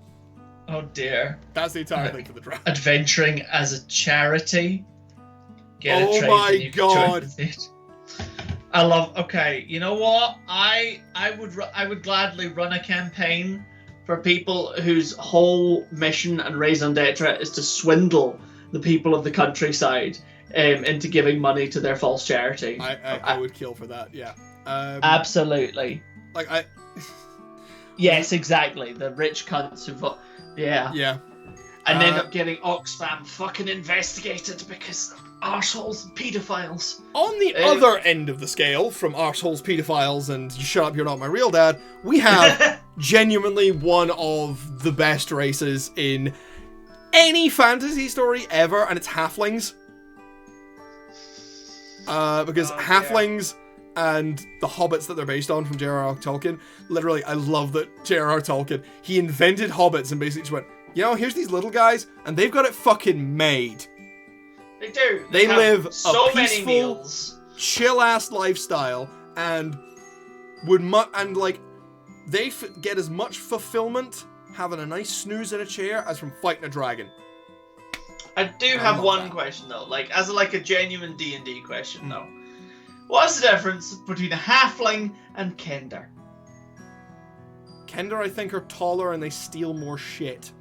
Speaker 1: Oh dear.
Speaker 2: That's the entire thing for the drow.
Speaker 1: Adventuring as a charity. Get
Speaker 2: a trade. Oh my god.
Speaker 1: I love. Okay, you know what? I would gladly run a campaign for people whose whole mission and raison d'etre is to swindle the people of the countryside into giving money to their false charity.
Speaker 2: I would kill for that. Yeah.
Speaker 1: Absolutely. Yes, exactly. The rich cunts who vote. Yeah.
Speaker 2: Yeah.
Speaker 1: And end up getting Oxfam fucking investigated because of arseholes and paedophiles.
Speaker 2: On the other end of the scale, from arseholes, paedophiles, and you shut up, you're not my real dad, we have genuinely one of the best races in any fantasy story ever, and it's halflings. Because halflings and the hobbits that they're based on from J.R.R. Tolkien, literally, I love that J.R.R. Tolkien, he invented hobbits and basically just went, here's these little guys, and they've got it fucking made.
Speaker 1: They do.
Speaker 2: They live
Speaker 1: so
Speaker 2: a peaceful,
Speaker 1: many meals,
Speaker 2: chill-ass lifestyle, and they get as much fulfillment having a nice snooze in a chair as from fighting a dragon.
Speaker 1: I do have one question though, as a genuine D&D question though. What's the difference between a halfling and Kender?
Speaker 2: Kender, I think, are taller and they steal more shit.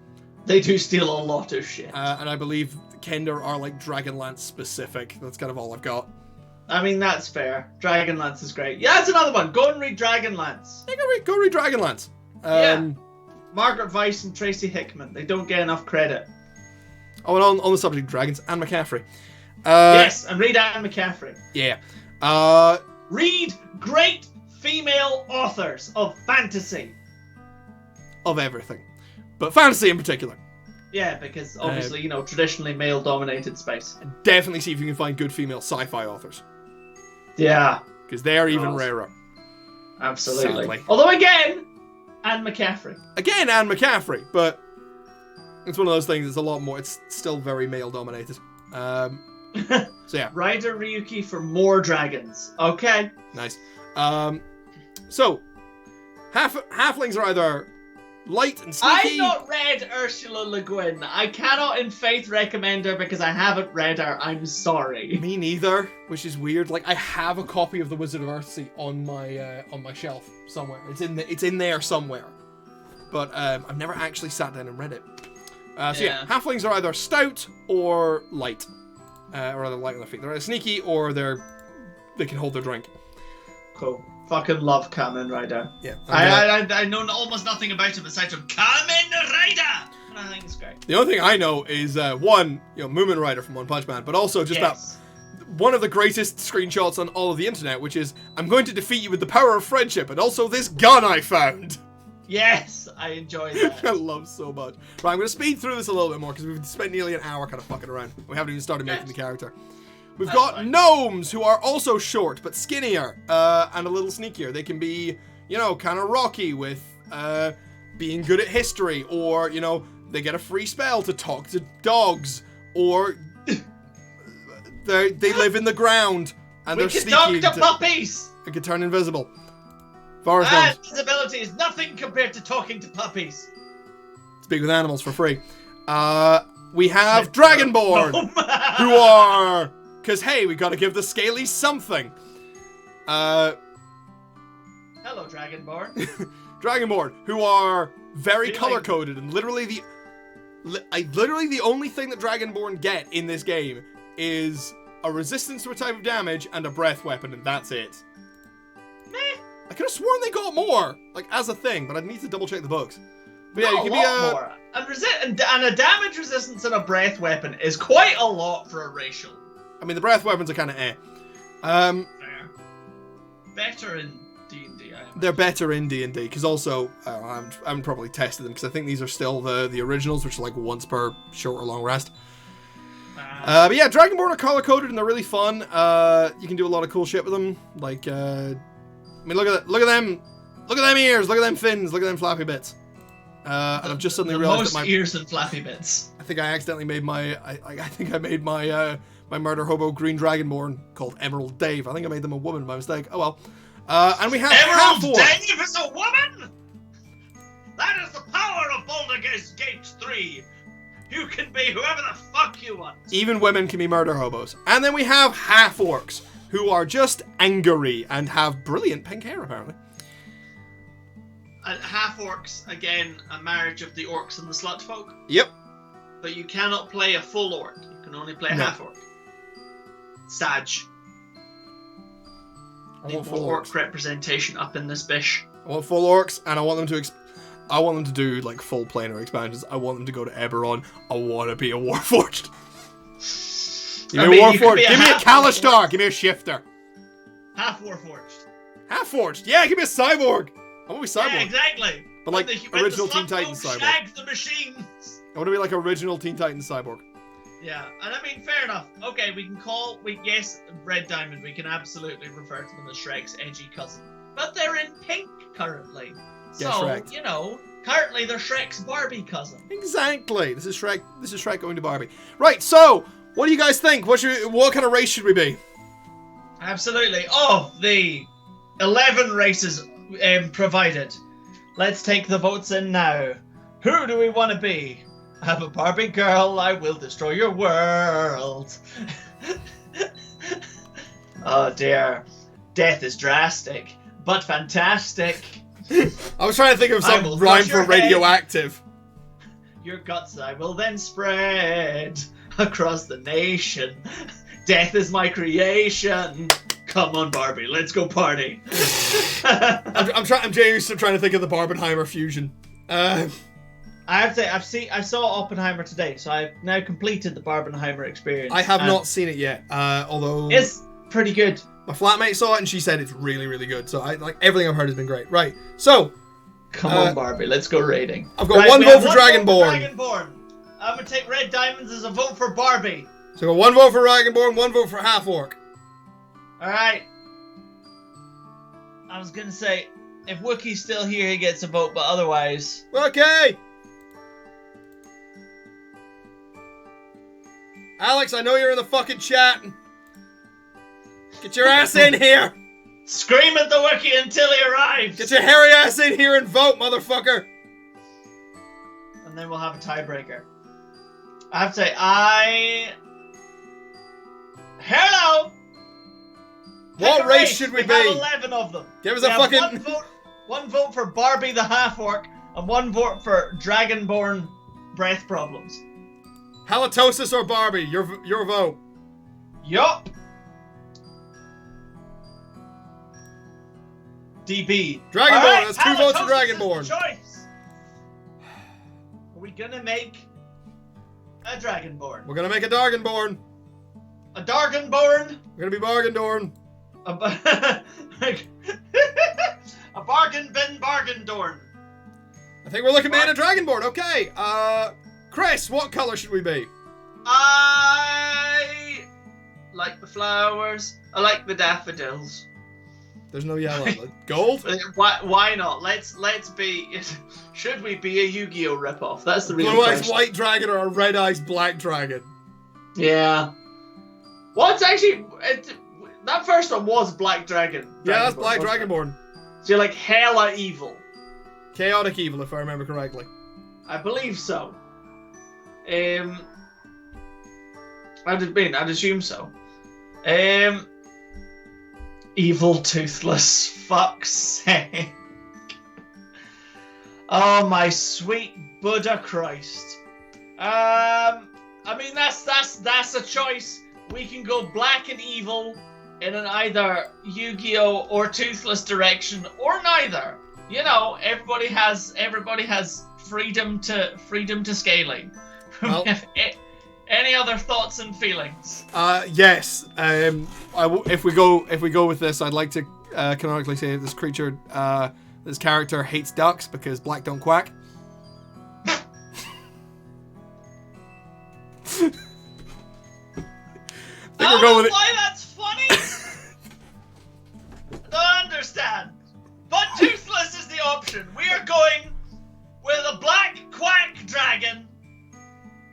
Speaker 1: They do steal a lot of shit.
Speaker 2: And I believe Kender are Dragonlance specific. That's kind of all I've got.
Speaker 1: I mean, that's fair. Dragonlance is great. Yeah, that's another one. Go and read Dragonlance.
Speaker 2: Yeah, go read Dragonlance.
Speaker 1: Yeah. Margaret Weiss and Tracy Hickman. They don't get enough credit.
Speaker 2: Oh, and on the subject of dragons, Anne McCaffrey.
Speaker 1: Yes, and read Anne McCaffrey.
Speaker 2: Yeah.
Speaker 1: Read great female authors of fantasy.
Speaker 2: Of everything. But fantasy in particular.
Speaker 1: Yeah, because obviously, traditionally male-dominated space.
Speaker 2: Definitely see if you can find good female sci-fi authors.
Speaker 1: Yeah.
Speaker 2: Because they are even rarer.
Speaker 1: Absolutely.
Speaker 2: Sadly.
Speaker 1: Although again, Anne McCaffrey.
Speaker 2: Again, Anne McCaffrey, but it's one of those things, it's a lot more, it's still very male-dominated. So yeah.
Speaker 1: Ryder Ryuki for more dragons. Okay.
Speaker 2: Nice. So, halflings are either light and sneaky.
Speaker 1: I've not read Ursula Le Guin. I cannot in faith recommend her because I haven't read her. I'm sorry.
Speaker 2: Me neither, which is weird. I have a copy of The Wizard of Earthsea on my shelf somewhere. It's in there somewhere. But I've never actually sat down and read it. So yeah, halflings are either stout or light. Or either light on their feet. They're either sneaky or they can hold their drink.
Speaker 1: Cool. Fucking love Kamen Rider.
Speaker 2: Yeah.
Speaker 1: I know almost nothing about him aside from Kamen Rider! And I think it's great.
Speaker 2: The only thing I know is, one, Moomin Rider from One Punch Man, but also just that one of the greatest screenshots on all of the internet, which is, I'm going to defeat you with the power of friendship, and also this gun I found.
Speaker 1: Yes, I enjoy that.
Speaker 2: I love so much. Right, I'm going to speed through this a little bit more, because we've spent nearly an hour kind of fucking around. We haven't even started making the character. We've got gnomes who are also short, but skinnier, and a little sneakier. They can be, kind of rocky with being good at history, or, they get a free spell to talk to dogs, or they live in the ground, and they're sneaky.
Speaker 1: We can talk to puppies!
Speaker 2: They can turn invisible. Forest gnomes.
Speaker 1: Invisibility is nothing compared to talking to puppies.
Speaker 2: Speak with animals for free. We have Dragonborn, who are... Because, hey, we got to give the Scalies something.
Speaker 1: Hello, Dragonborn.
Speaker 2: Dragonborn, who are very color-coded, and literally the only thing that Dragonborn get in this game is a resistance to a type of damage and a breath weapon, and that's it.
Speaker 1: Meh.
Speaker 2: I could have sworn they got more, as a thing, but I'd need to double-check the books. But yeah,
Speaker 1: you can be more. And a damage resistance and a breath weapon is quite a lot for a racial.
Speaker 2: I mean, the breath weapons are kind of eh.
Speaker 1: Fair. Better in D&D,
Speaker 2: They're better in D&D, because also, I haven't probably tested them, because I think these are still the originals, which are like once per short or long rest. But yeah, Dragonborn are color-coded, and they're really fun. You can do a lot of cool shit with them. Like, I mean, look at them. Look at them ears, look at them fins, look at them flappy bits. And I've just suddenly realized that my
Speaker 1: ears and flappy bits.
Speaker 2: I think I accidentally made my my murder hobo green dragonborn called Emerald Dave. I think I made them a woman by mistake. Oh well. And we have
Speaker 1: Emerald Dave is a woman. That is the power of Baldur's Gate 3. You can be whoever the fuck you want.
Speaker 2: Even women can be murder hobos. And then we have half orcs, who are just angry and have brilliant pink hair apparently.
Speaker 1: Half orcs, again, a marriage of the orcs and the slut folk.
Speaker 2: Yep.
Speaker 1: But you cannot play a full orc. You can only play a half orc. Sag.
Speaker 2: I want full
Speaker 1: orc
Speaker 2: orcs.
Speaker 1: Representation up in this bish.
Speaker 2: I want full orcs, and I want them to do like full planar expansions. I want them to go to Eberron. I want to be a Warforged. Give me a Warforged. Give me a Kalishtar. Give me a Shifter.
Speaker 1: Half Warforged.
Speaker 2: Half Forged. Yeah, give me a Cyborg. I want to be Cyborg.
Speaker 1: Yeah, exactly.
Speaker 2: But like original Teen Titans Cyborg.
Speaker 1: Shag the machines.
Speaker 2: I want to be like original Teen Titans Cyborg.
Speaker 1: Yeah, and I mean, fair enough. Okay, yes, Red Diamond, we can absolutely refer to them as Shrek's edgy cousin. But they're in pink currently.
Speaker 2: Yeah,
Speaker 1: so,
Speaker 2: Shrek.
Speaker 1: you know, currently they're Shrek's Barbie cousin.
Speaker 2: Exactly. This is Shrek going to Barbie. Right, so, what do you guys think? What kind of race should we be?
Speaker 1: Absolutely. Oh, the 11 races provided. Let's take the votes in now. Who do we want to be? I'm a Barbie girl, I will destroy your world. Oh dear. Death is drastic, but fantastic.
Speaker 2: I was trying to think of some rhyme for radioactive.
Speaker 1: Your guts I will then spread across the nation. Death is my creation. Come on, Barbie, let's go party.
Speaker 2: I'm genuinely still trying to think of the Barbenheimer fusion.
Speaker 1: I have to say, I saw Oppenheimer today, so I've now completed the Barbenheimer experience.
Speaker 2: I have not seen it yet, although
Speaker 1: it's pretty good.
Speaker 2: My flatmate saw it and she said it's really, really good. So everything I've heard has been great. Right, so
Speaker 1: come on, Barbie, let's go raiding.
Speaker 2: I've got one vote for Dragonborn.
Speaker 1: I'm gonna take Red Diamonds as a vote for Barbie.
Speaker 2: So I've got one vote for Dragonborn, one vote for Half Orc.
Speaker 1: All right. I was gonna say, if Wookiee's still here, he gets a vote, but otherwise.
Speaker 2: Okay. Alex, I know you're in the fucking chat. Get your ass in here.
Speaker 1: Scream at the Wookiee until he arrives.
Speaker 2: Get your hairy ass in here and vote, motherfucker.
Speaker 1: And then we'll have a tiebreaker. I have to say, Hello.
Speaker 2: What race should we be?
Speaker 1: We have 11 of them.
Speaker 2: Give us a fucking...
Speaker 1: One vote for Barbie the Half-Orc, and one vote for Dragonborn breath problems.
Speaker 2: Halitosis or Barbie? Your vote.
Speaker 1: Yup. DB.
Speaker 2: Dragonborn.
Speaker 1: Right,
Speaker 2: that's 2 votes for Dragonborn.
Speaker 1: Is the choice. Are we gonna make a Dragonborn?
Speaker 2: We're gonna make a Dargonborn.
Speaker 1: A Dargonborn?
Speaker 2: We're gonna be Bargendorn.
Speaker 1: A bargain bin Bargendorn.
Speaker 2: I think we're looking at a Dragonborn. Okay. Chris, what color should we be?
Speaker 1: I like the flowers. I like the daffodils.
Speaker 2: There's no yellow. Gold?
Speaker 1: Why not? Let's be. Should we be a Yu-Gi-Oh ripoff? That's the real
Speaker 2: Blue
Speaker 1: question.
Speaker 2: Eyes White Dragon or a Red Eyes Black Dragon?
Speaker 1: Yeah. Well, it's actually that first one was Black Dragon.
Speaker 2: Yeah, that's Black Dragonborn.
Speaker 1: So you're like hella evil.
Speaker 2: Chaotic evil, if I remember correctly.
Speaker 1: I believe so. I'd assume so. Evil toothless. Fuck's sake. Oh my sweet Buddha Christ. I mean that's a choice. We can go black and evil in an either Yu-Gi-Oh or Toothless direction, or neither. You know, everybody has freedom to scaling.
Speaker 2: Well,
Speaker 1: Any any other thoughts and feelings?
Speaker 2: Yes. If we go with this, I'd like to canonically say this creature, this character hates ducks because black don't quack.
Speaker 1: I don't know why that's funny. I don't understand. But Toothless is the option. We are going with a black quack dragon.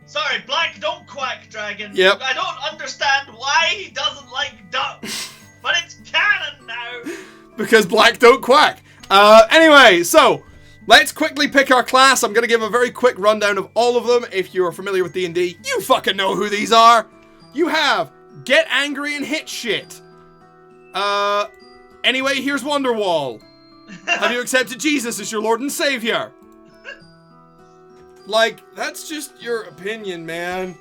Speaker 1: Sorry, black don't quack dragon.
Speaker 2: Yep.
Speaker 1: I don't understand why he doesn't like ducks, but it's canon now.
Speaker 2: Because black don't quack. Anyway, so let's quickly pick our class. I'm going to give a very quick rundown of all of them. If you're familiar with D&D, you fucking know who these are. You have Get Angry and Hit Shit. Anyway, here's Wonderwall. Have you accepted Jesus as your Lord and Savior? Like, that's just your opinion, man.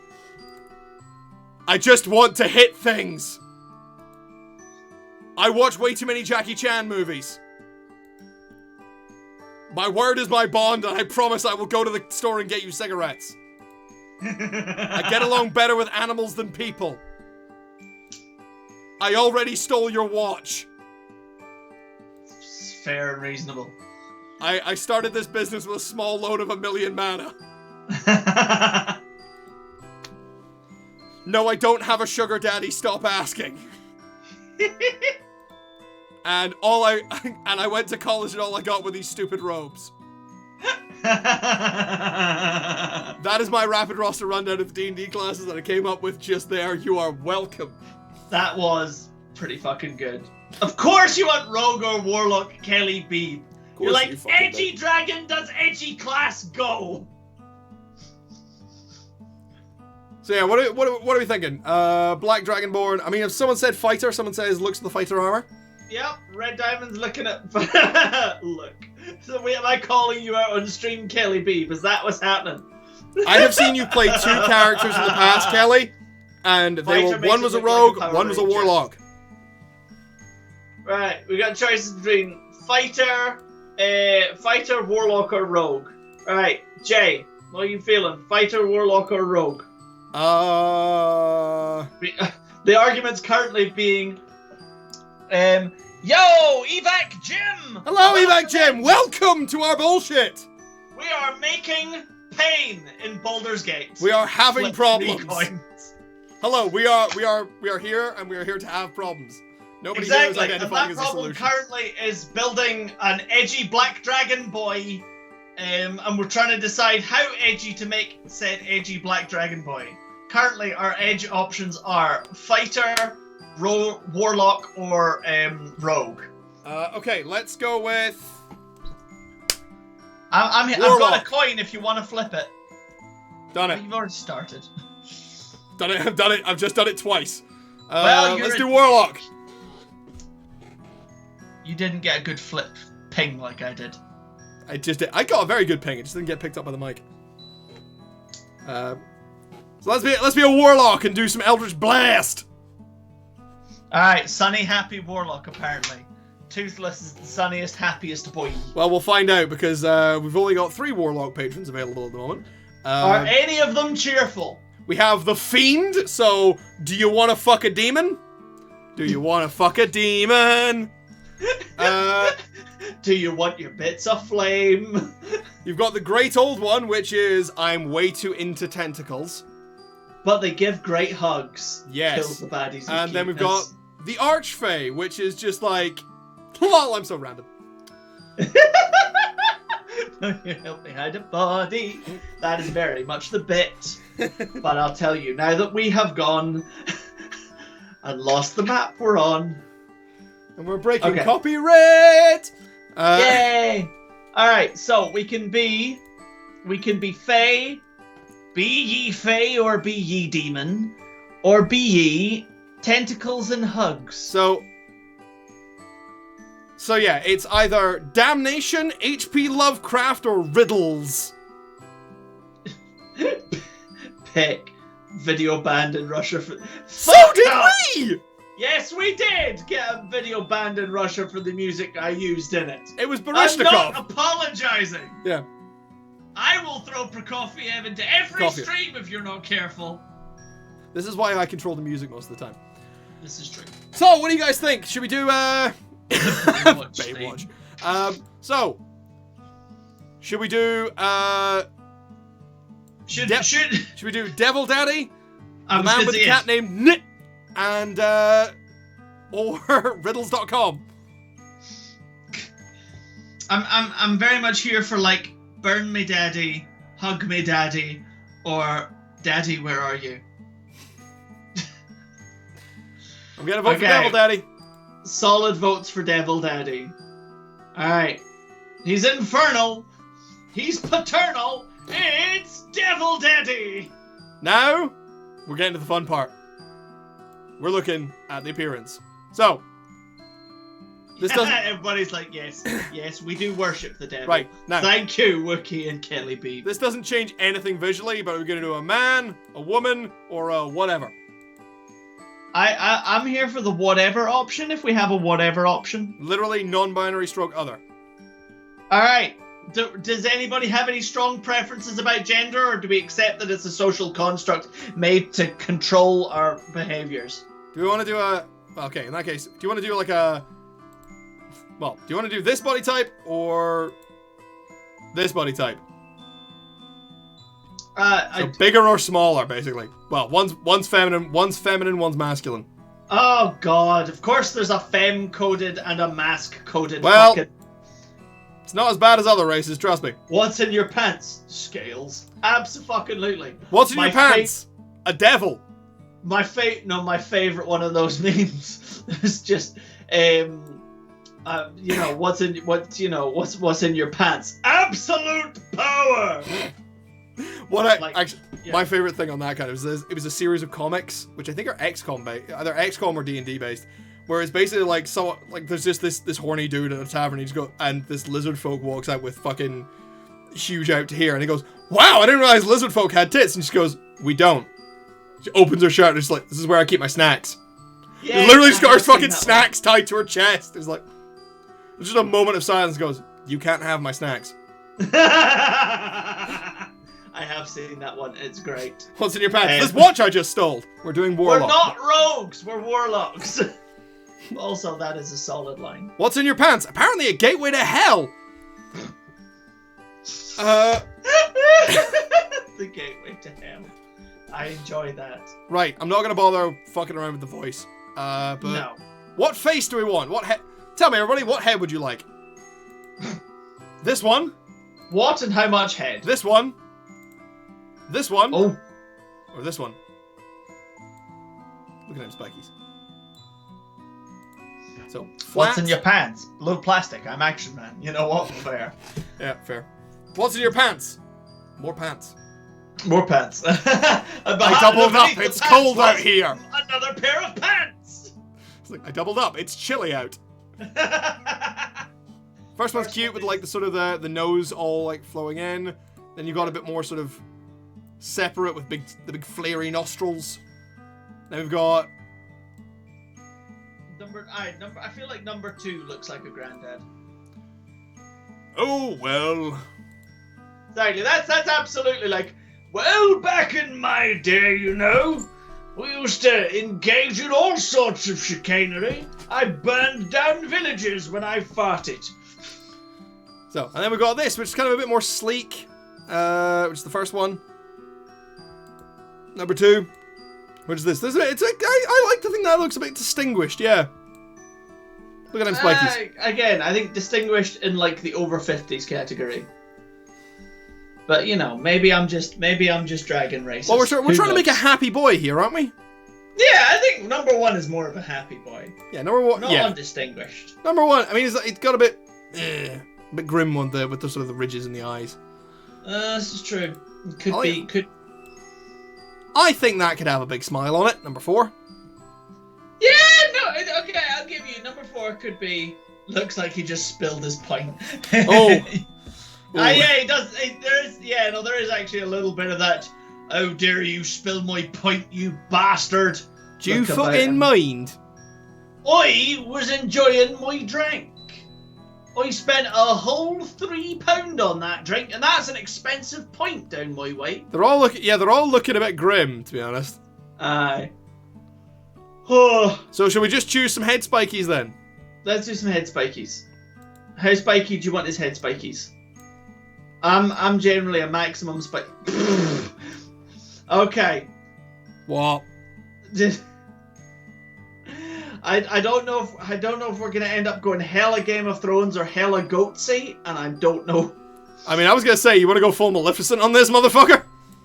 Speaker 2: I just want to hit things. I watch way too many Jackie Chan movies. My word is my bond, and I promise I will go to the store and get you cigarettes. I get along better with animals than people. I already stole your watch.
Speaker 1: It's fair and reasonable.
Speaker 2: I started this business with a small loan of 1,000,000 mana. No, I don't have a sugar daddy. Stop asking. And I went to college and all I got were these stupid robes. That is my rapid roster rundown of the D&D classes that I came up with just there. You are welcome.
Speaker 1: That was pretty fucking good. Of course you want Rogue or Warlock Kelly Beeb. You're like, edgy dragon does edgy class go.
Speaker 2: So yeah, what are we thinking? Black Dragonborn. I mean, if someone said fighter, someone says looks at the fighter armor.
Speaker 1: Yep, Red Diamond's looking at... Look. So am I calling you out on stream, Kelly Beeb? Is that what's happening?
Speaker 2: I have seen you play 2 characters in the past, Kelly. And one was a rogue, one was a warlock.
Speaker 1: Right, we got choices between fighter, warlock, or rogue. Right, Jay, what are you feeling? Fighter, warlock, or rogue? The argument's currently being, yo, Evac Jim!
Speaker 2: Hello, Evac Jim! Welcome to our bullshit!
Speaker 1: We are making pain in Baldur's Gate.
Speaker 2: We are having
Speaker 1: Flip
Speaker 2: problems.
Speaker 1: coins.
Speaker 2: Hello, we are here, and we are here to have problems. Nobody here is identifying as a solution.
Speaker 1: And that problem currently is building an edgy black dragon boy, and we're trying to decide how edgy to make said edgy black dragon boy. Currently, our edge options are fighter, warlock, or rogue.
Speaker 2: Okay, let's go with...
Speaker 1: I've got a coin if you want to flip it.
Speaker 2: Done it.
Speaker 1: You've already started.
Speaker 2: Done it, I've done it. I've just done it twice.
Speaker 1: Well,
Speaker 2: let's do warlock.
Speaker 1: You didn't get a good flip ping like I did.
Speaker 2: I just did. I got a very good ping. It just didn't get picked up by the mic. So let's be a warlock and do some Eldritch Blast.
Speaker 1: All right, sunny, happy warlock apparently. Toothless is the sunniest, happiest boy.
Speaker 2: Well, we'll find out because we've only got 3 warlock patrons available at the moment.
Speaker 1: Are any of them cheerful?
Speaker 2: We have the Fiend. So, do you want to fuck a demon? Do you want to fuck a demon?
Speaker 1: Do you want your bits of flame?
Speaker 2: You've got the Great Old One, which is I'm way too into tentacles.
Speaker 1: But they give great hugs.
Speaker 2: Yes.
Speaker 1: Kills the baddies.
Speaker 2: And then we've got the Archfey, which is just like, lol, I'm so random.
Speaker 1: You help me hide a body. That is very much the bit. But I'll tell you, now that we have gone and lost the map we're on.
Speaker 2: And we're breaking copyright!
Speaker 1: Yay! Alright, so we can be Fae, be ye Fae or be ye demon, or be ye tentacles and hugs.
Speaker 2: So yeah, it's either damnation, H.P. Lovecraft, or riddles.
Speaker 1: Pick video banned in Russia for...
Speaker 2: So did we!
Speaker 1: Yes, we did get a video banned in Russia for the music I used in it.
Speaker 2: It was Baryshnikov.
Speaker 1: I'm not apologizing.
Speaker 2: Yeah.
Speaker 1: I will throw Prokofiev into every stream if you're not careful.
Speaker 2: This is why I control the music most of the time.
Speaker 1: This is true.
Speaker 2: So, what do you guys think? Should we do
Speaker 1: Baywatch.
Speaker 2: So, should we do
Speaker 1: Should
Speaker 2: we do Devil Daddy,
Speaker 1: I
Speaker 2: the
Speaker 1: was
Speaker 2: man
Speaker 1: gonna
Speaker 2: with the
Speaker 1: say
Speaker 2: cat
Speaker 1: yes.
Speaker 2: named Nit, and or riddles.com?
Speaker 1: I'm very much here for like burn me daddy, hug me daddy, or daddy where are you?
Speaker 2: I'm gonna vote for
Speaker 1: Okay.
Speaker 2: Devil Daddy.
Speaker 1: Solid votes for Devil Daddy. Alright. He's infernal. He's paternal. It's Devil Daddy.
Speaker 2: Now, we're getting to the fun part. We're looking at the appearance. So, this doesn't...
Speaker 1: Everybody's like, yes, we do worship the devil.
Speaker 2: Right, now,
Speaker 1: Thank you, Wookie and Kelly B.
Speaker 2: this doesn't change anything visually, but we're gonna do a man, a woman, or a whatever.
Speaker 1: I'm here for the whatever option if we have a whatever option.
Speaker 2: Literally non-binary stroke other.
Speaker 1: Alright. Does anybody have any strong preferences about gender, or do we accept that it's a social construct made to control our behaviors?
Speaker 2: Do we want to do a... Okay, in that case, do you want to do like a... Well, do you want to do this body type, or this body type? So bigger or smaller, basically. Well, one's feminine, one's masculine.
Speaker 1: Oh god, of course there's a femme-coded and a mask-coded
Speaker 2: Well,
Speaker 1: fucking...
Speaker 2: it's not as bad as other races, trust me.
Speaker 1: What's in your pants? Scales. Abso-fucking-lutely.
Speaker 2: What's in your pants? A devil.
Speaker 1: My favorite one of those memes is just, what's in your pants? Absolute power.
Speaker 2: My favorite thing on that kind of was it was a series of comics, which I think are XCOM based, either XCOM or D&D based, where it's basically like there's just this horny dude at a tavern, and this lizard folk walks out with fucking huge out to here, and he goes, "Wow, I didn't realize lizard folk had tits," and she goes, "We don't." She opens her shirt and it's like, "This is where I keep my snacks."
Speaker 1: Yeah,
Speaker 2: It literally just got her fucking snacks tied to her chest. It's like, there's just a moment of silence. Goes, "You can't have my snacks."
Speaker 1: I have seen that one. It's great.
Speaker 2: What's in your pants? This watch I just stole. We're doing warlock.
Speaker 1: We're not rogues. We're warlocks. Also, that is a solid line.
Speaker 2: What's in your pants? Apparently a gateway to hell.
Speaker 1: The gateway to hell. I enjoy that.
Speaker 2: Right, I'm not gonna bother fucking around with the voice. But
Speaker 1: No.
Speaker 2: what face do we want? What head? Tell me, everybody, what head would you like? This one?
Speaker 1: What and how much head?
Speaker 2: This one? This one?
Speaker 1: Oh.
Speaker 2: Or this one? Look at him, spikies. So, flat.
Speaker 1: What's in your pants? Blue plastic. I'm Action Man. You know what? Fair.
Speaker 2: Yeah, fair. What's in your pants? More pants.
Speaker 1: More pants.
Speaker 2: I doubled up. It's cold out here.
Speaker 1: Another pair of pants.
Speaker 2: It's like, I doubled up. It's chilly out. First one's cute with like the sort of the nose all like flowing in. Then you got a bit more sort of separate with the big flary nostrils. Then we've got
Speaker 1: I feel like number 2 looks like a granddad.
Speaker 2: oh well.
Speaker 1: Exactly. That's absolutely like, well, back in my day, you know, we used to engage in all sorts of chicanery. I burned down villages when I farted.
Speaker 2: So, and then we've got this, which is kind of a bit more sleek, which is the first one. Number 2, which is this. I like to think that looks a bit distinguished, yeah. Look at them spikies.
Speaker 1: Again, I think distinguished in like the over 50s category. But you know, maybe I'm just dragon racist.
Speaker 2: Well, we're trying to make a happy boy here, aren't we?
Speaker 1: Yeah, I think number 1 is more of a happy boy.
Speaker 2: Yeah, number 1.
Speaker 1: Not
Speaker 2: yeah,
Speaker 1: undistinguished.
Speaker 2: number 1. I mean, it's got a bit grim one there with the sort of the ridges in the eyes.
Speaker 1: This is true. Could.
Speaker 2: I think that could have a big smile on it. Number 4.
Speaker 1: Yeah, no, okay, I'll give you. Number 4 could be. Looks like he just spilled his pint.
Speaker 2: Oh.
Speaker 1: Yeah, he does. There is actually a little bit of that. Oh, dare you spill my pint, you bastard!
Speaker 2: Do you fucking mind?
Speaker 1: I was enjoying my drink. I spent a whole £3 on that drink, and that's an expensive pint down my way.
Speaker 2: They're all looking a bit grim, to be honest.
Speaker 1: Aye. Oh,
Speaker 2: So should we just choose some head spikies then?
Speaker 1: let's do some head spikies. How spiky do you want his head spikies? I'm generally a maximum spike. Okay.
Speaker 2: What?
Speaker 1: I don't know if we're gonna end up going hella Game of Thrones or hella Goatsy, and I don't know.
Speaker 2: I mean, I was gonna say, you want to go full Maleficent on this motherfucker?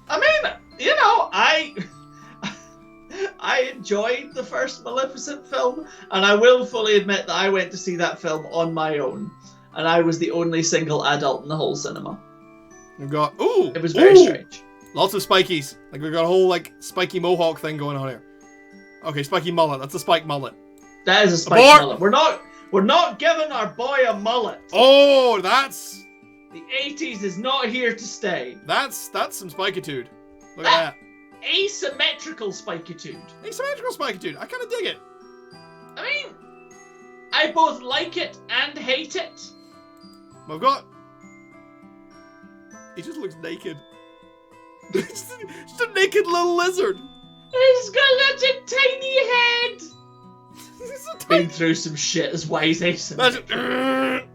Speaker 1: I mean, you know, I enjoyed the first Maleficent film, and I will fully admit that I went to see that film on my own, and I was the only single adult in the whole cinema.
Speaker 2: We've got
Speaker 1: It was very strange.
Speaker 2: Lots of spikies. Like we've got a whole like spiky mohawk thing going on here. Okay, spiky mullet. That's a spike mullet.
Speaker 1: That is a spike mullet. We're not giving our boy a mullet.
Speaker 2: Oh, that's
Speaker 1: The 80s is not here to stay.
Speaker 2: That's some spikitude. Look at that.
Speaker 1: Asymmetrical spikitude.
Speaker 2: Asymmetrical spikitude. I kind of dig it.
Speaker 1: I mean, I both like it and hate it.
Speaker 2: We've got. He just looks naked. Just a naked little lizard.
Speaker 1: He's got such a tiny head.
Speaker 2: He's a
Speaker 1: Been through some shit as wise asymmetric.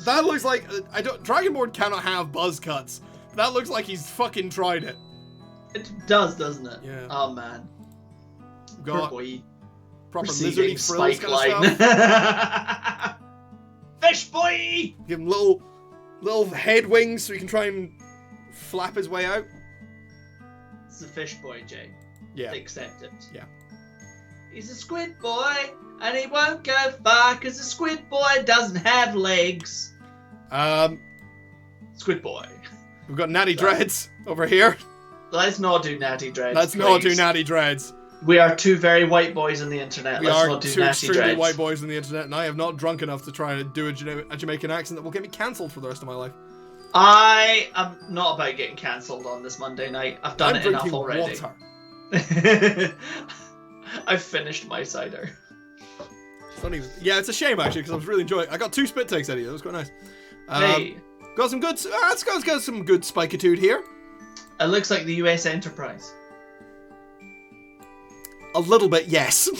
Speaker 2: That looks like Dragonborn cannot have buzz cuts. That looks like he's fucking tried it.
Speaker 1: It does, doesn't it?
Speaker 2: Yeah.
Speaker 1: Oh man.
Speaker 2: Got
Speaker 1: boy.
Speaker 2: proper
Speaker 1: Receiving
Speaker 2: lizardy frills
Speaker 1: spike
Speaker 2: kind of
Speaker 1: line.
Speaker 2: stuff.
Speaker 1: Fish boy.
Speaker 2: Give him little head wings so he can try and flap his way out.
Speaker 1: It's a fish boy, Jay.
Speaker 2: Yeah.
Speaker 1: Accept it.
Speaker 2: Yeah.
Speaker 1: He's a squid boy, and he won't go far because the squid boy doesn't have legs. Squid boy.
Speaker 2: We've got Natty Dreads over here.
Speaker 1: Let's not do Natty Dreads.
Speaker 2: Let's not do
Speaker 1: please.
Speaker 2: Natty Dreads.
Speaker 1: We are two very white boys on the internet.
Speaker 2: We
Speaker 1: Let's
Speaker 2: are
Speaker 1: not do
Speaker 2: two
Speaker 1: Natty
Speaker 2: extremely
Speaker 1: Dreads.
Speaker 2: white boys on the internet, and I am not drunk enough to try to do a Jamaican accent that will get me cancelled for the rest of my life.
Speaker 1: I am not about getting cancelled on this Monday night. I've done it enough already.
Speaker 2: Water.
Speaker 1: I've finished my cider.
Speaker 2: It's not even. Yeah, it's a shame actually because I was really enjoying. I got 2 spit takes out of you. That was quite nice.
Speaker 1: Hey,
Speaker 2: Got some good. Let's got some good spikitude here.
Speaker 1: it looks like the U.S. Enterprise.
Speaker 2: A little bit, yes.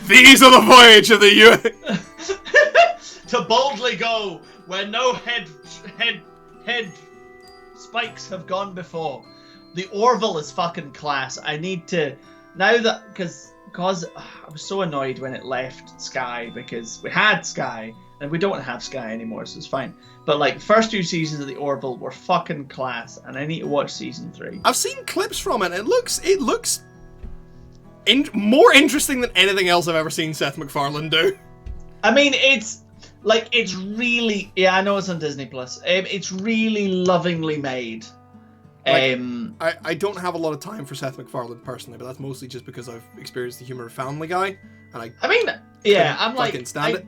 Speaker 2: These are the voyage of the U.S.
Speaker 1: To boldly go where no head spikes have gone before. The Orville is fucking class. I need to now that because I was so annoyed when it left Sky because we had Sky and we don't have Sky anymore, so it's fine. But like the first 2 seasons of the Orville were fucking class, and I need to watch season 3.
Speaker 2: I've seen clips from it. It looks more interesting than anything else I've ever seen Seth MacFarlane do.
Speaker 1: I mean, it's really, yeah, I know it's on Disney Plus. It's really lovingly made.
Speaker 2: I don't have a lot of time for Seth MacFarlane personally, but that's mostly just because I've experienced the humor of Family Guy, and I
Speaker 1: mean, yeah, I'm like,
Speaker 2: fucking stand it.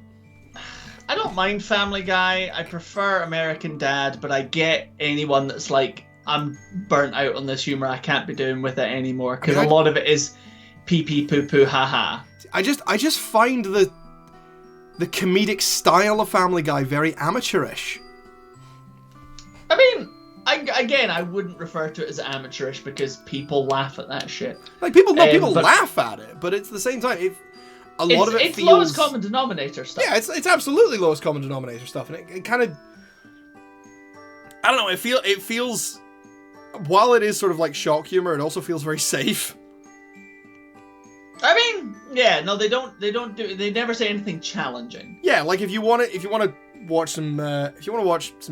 Speaker 1: I don't mind Family Guy. I prefer American Dad, but I get anyone that's like, I'm burnt out on this humor. I can't be doing with it anymore because a lot of it is pee pee poo poo ha ha.
Speaker 2: I just find the comedic style of Family Guy very amateurish.
Speaker 1: I mean, I wouldn't refer to it as amateurish because people laugh at that shit.
Speaker 2: Like people laugh at it, but it's at the same time a lot of it feels
Speaker 1: lowest common denominator stuff.
Speaker 2: Yeah, it's absolutely lowest common denominator stuff, and it kind of I don't know. It feels while it is sort of like shock humor, it also feels very safe.
Speaker 1: I mean, yeah, no, they never say anything challenging.
Speaker 2: Yeah, like if you want to watch some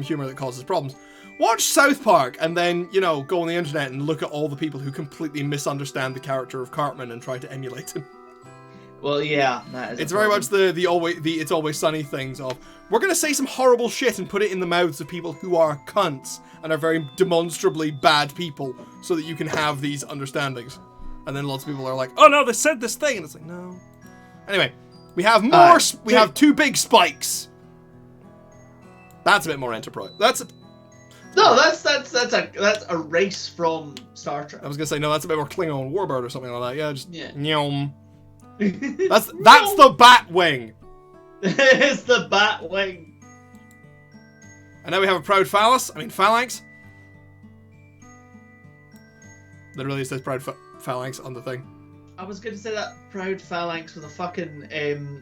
Speaker 2: humor that causes problems, watch South Park and then, go on the internet and look at all the people who completely misunderstand the character of Cartman and try to emulate him.
Speaker 1: Well, yeah, that is.
Speaker 2: It's very much the It's Always Sunny things of we're gonna say some horrible shit and put it in the mouths of people who are cunts and are very demonstrably bad people so that you can have these understandings. And then lots of people are like, oh no, they said this thing, and it's like, no. Anyway, we have more. We have 2 big spikes. That's a bit more Enterprise. That's a race from Star Trek. I was gonna say no. That's a bit more Klingon Warbird or something like that. Yeah, just nyom. That's the bat wing.
Speaker 1: It's the bat wing.
Speaker 2: And now we have a proud phalanx. Literally, it says proud phalanx on the thing.
Speaker 1: I was going to say that proud phalanx with a fucking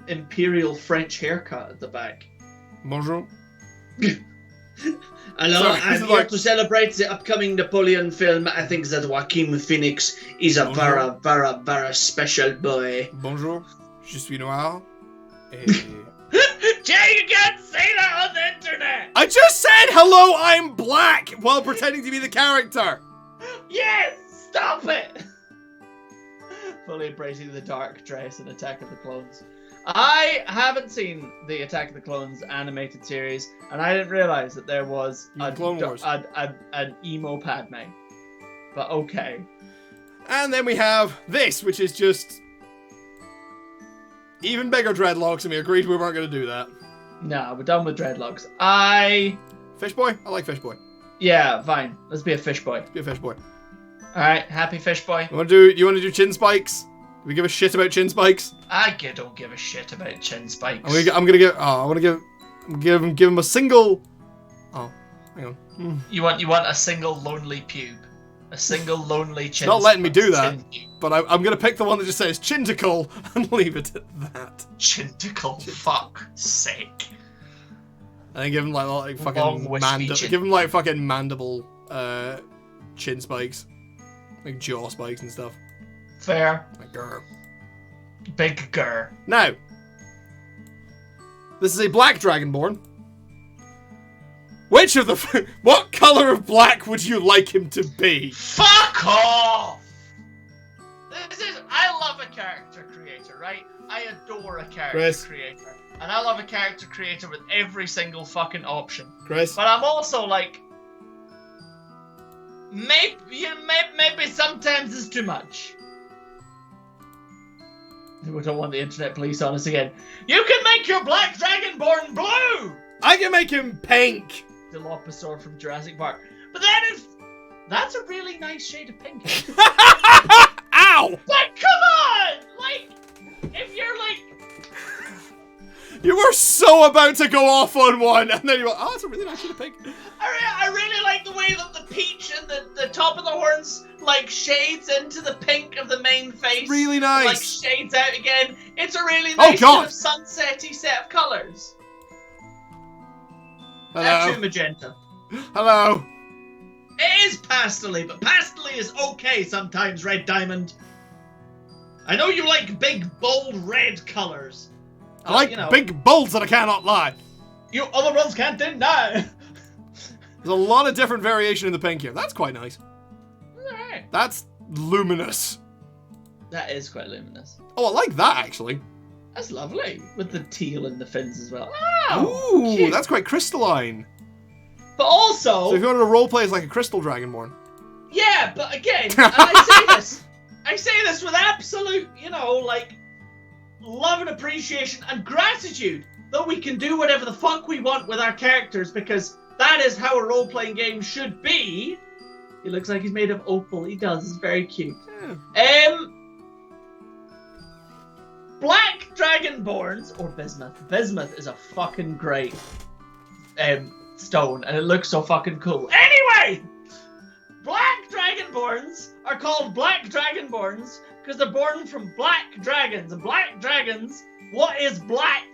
Speaker 1: imperial French haircut at the back.
Speaker 2: Bonjour.
Speaker 3: Hello,
Speaker 2: Sorry,
Speaker 3: I'm here to celebrate the upcoming Napoleon film. I think that Joaquin Phoenix is a very special boy.
Speaker 2: Bonjour. Je suis noir.
Speaker 1: Jay, you can't say that on the internet!
Speaker 2: I just said hello, I'm black, while pretending to be the character.
Speaker 1: Yes! Stop it! Fully embracing the dark dress in Attack of the Clones. I haven't seen the Attack of the Clones animated series, and I didn't realize that there was an emo Padme. But okay.
Speaker 2: And then we have this, which is just even bigger dreadlocks, and we agreed we weren't going to do that.
Speaker 1: No, we're done with dreadlocks.
Speaker 2: Fish boy? I like fish boy.
Speaker 1: Yeah, fine. Let's be a fish boy.
Speaker 2: Be a fish boy.
Speaker 1: Alright, happy fish boy.
Speaker 2: You want to do chin spikes? Do we give a shit about chin spikes?
Speaker 1: I don't give a shit about chin spikes.
Speaker 2: I'm gonna give. Oh, I want to give him a single. Oh, hang on.
Speaker 1: You want a single lonely pube, a single lonely chin.
Speaker 2: Not letting me do that. But I'm gonna pick the one that just says chinticle and leave it at that.
Speaker 1: Chinticle, fuck sake.
Speaker 2: And then give him like fucking give him like fucking mandible chin spikes, like jaw spikes and stuff.
Speaker 1: Fair.
Speaker 2: Like grr.
Speaker 1: Big grr.
Speaker 2: Now, this is a black dragonborn. Which of the what color of black would you like him to be?
Speaker 1: Fuck off! I love a character creator, right? I adore a character creator. And I love a character creator with every single fucking option.
Speaker 2: Chris?
Speaker 1: But I'm also like, maybe sometimes it's too much. We don't want the internet police on us again. You can make your black dragonborn blue!
Speaker 2: I can make him pink!
Speaker 1: Dilophosaur from Jurassic Park. But that's a really nice shade of pink.
Speaker 2: Ow!
Speaker 1: But come on! Like, if you're like...
Speaker 2: You were so about to go off on one, and then you went, oh, it's a really nice shade of pink.
Speaker 1: I really like the way that the peach and the top of the horns, like, shades into the pink of the main face.
Speaker 2: Really nice.
Speaker 1: Like, shades out again. It's a really nice sort of sunset-y set of colours.
Speaker 2: Hello.
Speaker 1: Too magenta.
Speaker 2: Hello.
Speaker 1: It is pastel-y, but pastel-y is okay sometimes, Red Diamond. I know you like big, bold red colours.
Speaker 2: I like big bolts that I cannot lie.
Speaker 1: You other ones can't deny.
Speaker 2: There's a lot of different variation in the pink here. That's quite nice.
Speaker 1: Alright.
Speaker 2: That's luminous.
Speaker 1: That is quite luminous.
Speaker 2: Oh, I like that, actually.
Speaker 1: That's lovely. With the teal and the fins as well.
Speaker 2: Oh, ooh, cute. That's quite crystalline.
Speaker 1: But also...
Speaker 2: So if you wanted to roleplay as like a crystal dragonborn.
Speaker 1: Yeah, but again, and I say this with absolute, like, love and appreciation and gratitude that we can do whatever the fuck we want with our characters, because that is how a role-playing game should be. He looks like he's made of opal. He does. It's very cute. Yeah. Black Dragonborns, or bismuth. Bismuth is a fucking great stone, and it looks so fucking cool. Anyway! Black Dragonborns are called Black Dragonborns because they're born from black dragons, and black dragons, what is black,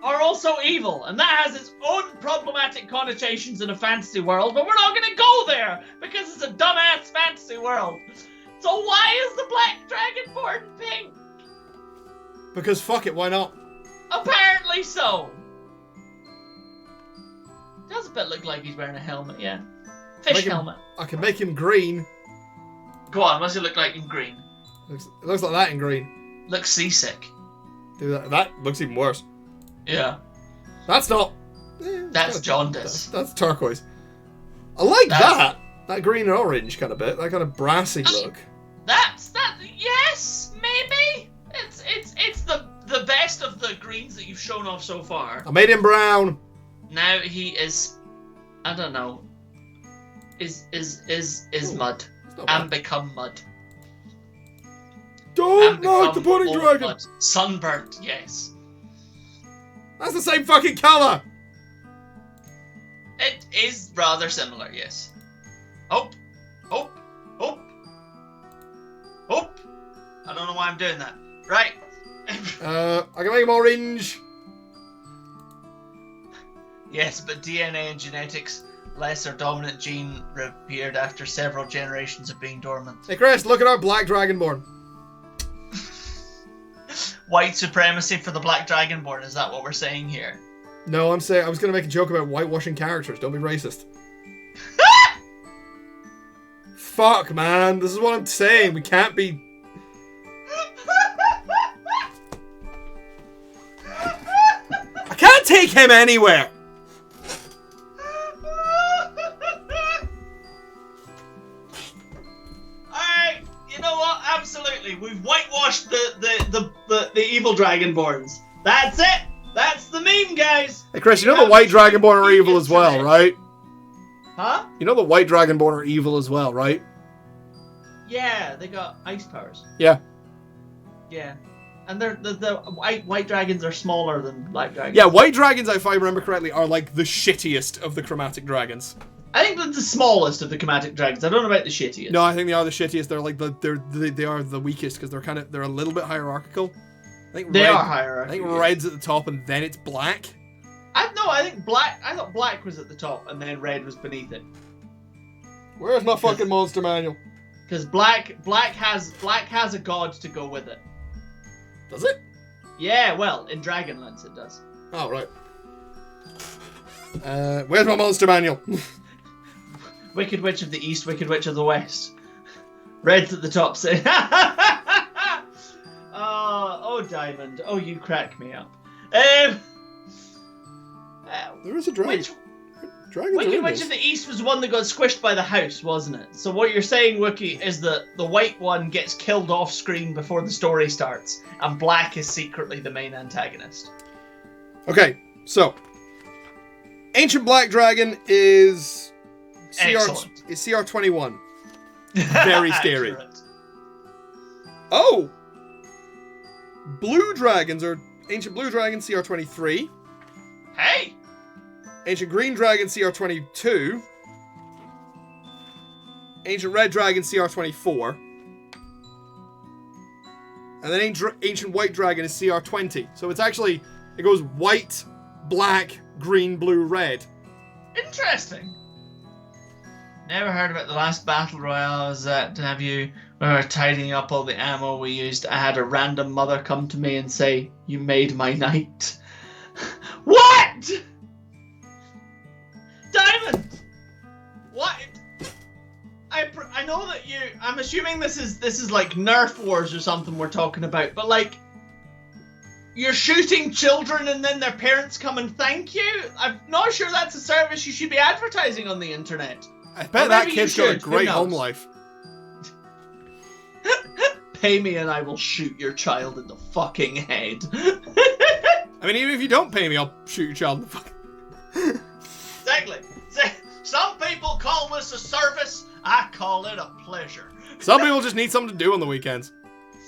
Speaker 1: are also evil, and that has its own problematic connotations in a fantasy world, but we're not going to go there because it's a dumbass fantasy world. So why is the black dragonborn pink?
Speaker 2: Because fuck it, why not?
Speaker 1: Apparently so. Does a bit look like he's wearing a helmet, yeah. Fish helmet.
Speaker 2: I can make him green.
Speaker 1: Go on, what does it look like in green?
Speaker 2: It looks like that in green.
Speaker 1: Looks seasick.
Speaker 2: Dude, that looks even worse.
Speaker 1: Yeah.
Speaker 2: That's not...
Speaker 1: That's jaundice.
Speaker 2: That's turquoise. I like that. That green and orange kind of bit. That kind of brassy look.
Speaker 1: Yes, maybe. It's the best of the greens that you've shown off so far.
Speaker 2: I made him brown.
Speaker 1: Now he is, I don't know, is mud and become mud.
Speaker 2: Don't knock the pudding dragon.
Speaker 1: Mud. Sunburnt, yes.
Speaker 2: That's the same fucking colour.
Speaker 1: It is rather similar, yes. Oh. Oh! I don't know why I'm doing that. Right.
Speaker 2: I can make him orange.
Speaker 1: Yes, but DNA and genetics, lesser dominant gene reappeared after several generations of being dormant.
Speaker 2: Hey Chris, look at our black dragonborn.
Speaker 1: White supremacy for the Black Dragonborn, is that what we're saying here?
Speaker 2: No, I was going to make a joke about whitewashing characters. Don't be racist. Fuck, man. This is what I'm saying. We can't be... I can't take him anywhere.
Speaker 1: Alright, you know what? Absolutely. We've whitewashed the evil Dragonborns. That's it. That's the meme, guys.
Speaker 2: Hey, Chris, you know the white dragonborn are evil as well, right?
Speaker 1: Huh?
Speaker 2: You know the white dragonborn are evil as well, right?
Speaker 1: Yeah, they got ice powers.
Speaker 2: Yeah.
Speaker 1: Yeah. And the white dragons are smaller than black dragons.
Speaker 2: Yeah, white dragons, if I remember correctly, are like the shittiest of the chromatic dragons.
Speaker 1: I think they're the smallest of the chromatic dragons. I don't know about the shittiest.
Speaker 2: No, I think they are the shittiest. They're like they are the weakest because they're a little bit hierarchical. I think
Speaker 1: they
Speaker 2: red,
Speaker 1: are hierarchical.
Speaker 2: I think red's at the top and then it's black.
Speaker 1: I thought black was at the top and then red was beneath it.
Speaker 2: Where's my fucking monster manual?
Speaker 1: Because black has a god to go with it.
Speaker 2: Does it?
Speaker 1: Yeah, well, in Dragonlance it does.
Speaker 2: Oh, right. Where's my monster manual?
Speaker 1: Wicked Witch of the East, Wicked Witch of the West. Red's at the top saying, oh, Diamond. Oh, you crack me up.
Speaker 2: There is a dragon.
Speaker 1: Wicked Witch of the East was the one that got squished by the house, wasn't it? So what you're saying, Wookie, is that the white one gets killed off screen before the story starts, and black is secretly the main antagonist.
Speaker 2: Okay, so Ancient Black Dragon is CR21. Very scary. Oh! Blue Dragons are Ancient Blue Dragon CR23.
Speaker 1: Hey!
Speaker 2: Ancient Green Dragon CR22. Ancient Red Dragon CR24. And then Ancient White Dragon is CR20. So it's actually, it goes white, black, green, blue, red.
Speaker 1: Interesting. Never heard about the last battle royale I was at. Have you? When we were tidying up all the ammo we used, I had a random mother come to me and say, "You made my night." What? Diamond! What? I know that you... I'm assuming this is like Nerf Wars or something we're talking about, but like... You're shooting children and then their parents come and thank you? I'm not sure that's a service you should be advertising on the internet.
Speaker 2: I bet that kid's got a great home life.
Speaker 1: Pay me and I will shoot your child in the fucking head.
Speaker 2: I mean, even if you don't pay me, I'll shoot your child in the fucking...
Speaker 1: Exactly. Some people call this a service. I call it a pleasure.
Speaker 2: Some people just need something to do on the weekends.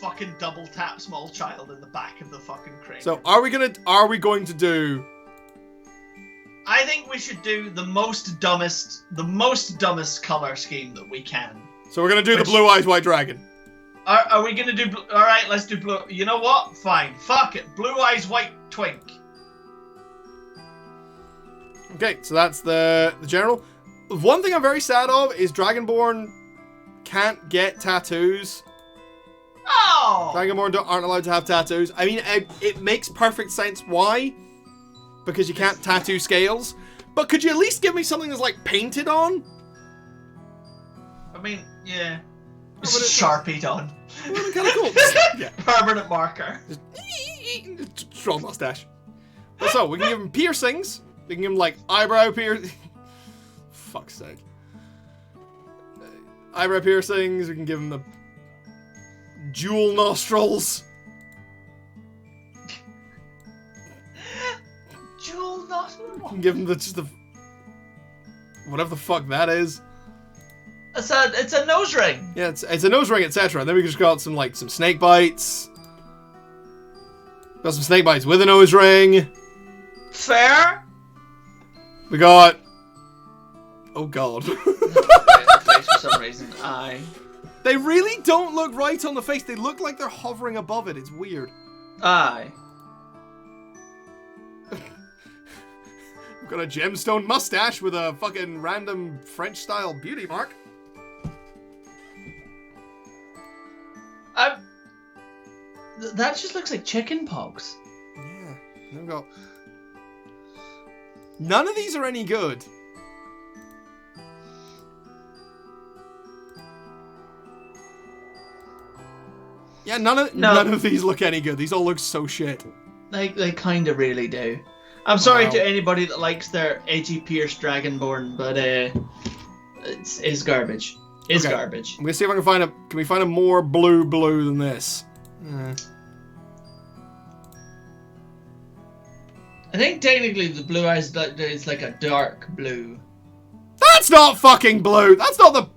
Speaker 1: Fucking double tap small child in the back of the fucking crane.
Speaker 2: So are we going to do...
Speaker 1: I think we should do the most dumbest color scheme that we can.
Speaker 2: So we're going to do the Blue Eyes White Dragon.
Speaker 1: Are we going to do... Alright, let's do blue... You know what? Fine. Fuck it. Blue Eyes White Twink.
Speaker 2: Okay, so that's the general. One thing I'm very sad of is Dragonborn can't get tattoos.
Speaker 1: Oh!
Speaker 2: Dragonborn aren't allowed to have tattoos. I mean, it makes perfect sense why. Because you can't tattoo scales. But could you at least give me something that's like painted on?
Speaker 1: I mean, yeah.
Speaker 2: It's
Speaker 1: Sharpied on.
Speaker 2: Well, kind of cool. Yeah.
Speaker 1: Permanent marker.
Speaker 2: Strong mustache. But so, we can give him piercings. We can give him like eyebrow piercings. Fuck's sake. Eyebrow piercings. We can give him the jewel nostrils.
Speaker 1: Jewel nostrils?
Speaker 2: We can give him just the whatever the fuck that is.
Speaker 1: It's a nose ring.
Speaker 2: Yeah, it's a nose ring, etc. And then we just got some snake bites. Got some snake bites with a nose ring.
Speaker 1: Fair.
Speaker 2: We got... Oh god.
Speaker 1: The face for some reason.
Speaker 2: They really don't look right on the face. They look like they're hovering above it. It's weird.
Speaker 1: Aye.
Speaker 2: I've got a gemstone mustache with a fucking random French-style beauty mark.
Speaker 1: That just looks like chicken pox.
Speaker 2: Yeah. There we go. None of these are any good. Yeah, none of these look any good. These all look so shit.
Speaker 1: They kind of really do. I'm sorry to anybody that likes their edgy pierced dragonborn, but it's garbage. It's garbage.
Speaker 2: I'm gonna see if I can find a. Can we find a more blue than this?
Speaker 1: I think technically the blue eyes is like a dark blue.
Speaker 2: That's not fucking blue. That's not the.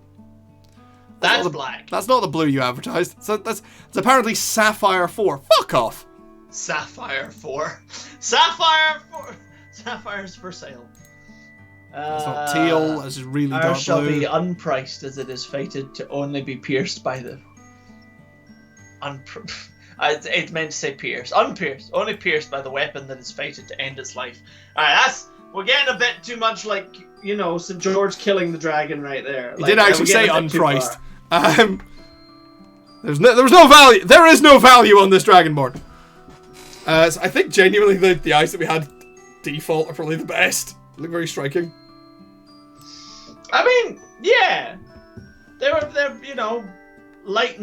Speaker 1: That's black.
Speaker 2: That's not the blue you advertised. So it's apparently Sapphire 4. Fuck off.
Speaker 1: Sapphire 4. Sapphire 4. Sapphire's for sale.
Speaker 2: It's not teal. It's just really dark blue.
Speaker 1: Ours shall be unpriced, as it is fated to only be pierced by the. It meant to say pierced. Unpierced. Only pierced by the weapon that is fated to end its life. Alright, we're getting a bit too much like, you know, St. George killing the dragon right there.
Speaker 2: He did actually say unpriced. There's no value. There is no value on this dragonborn. So I think genuinely the eyes that we had default are probably the best. They look very striking.
Speaker 1: I mean, yeah, they're you know, light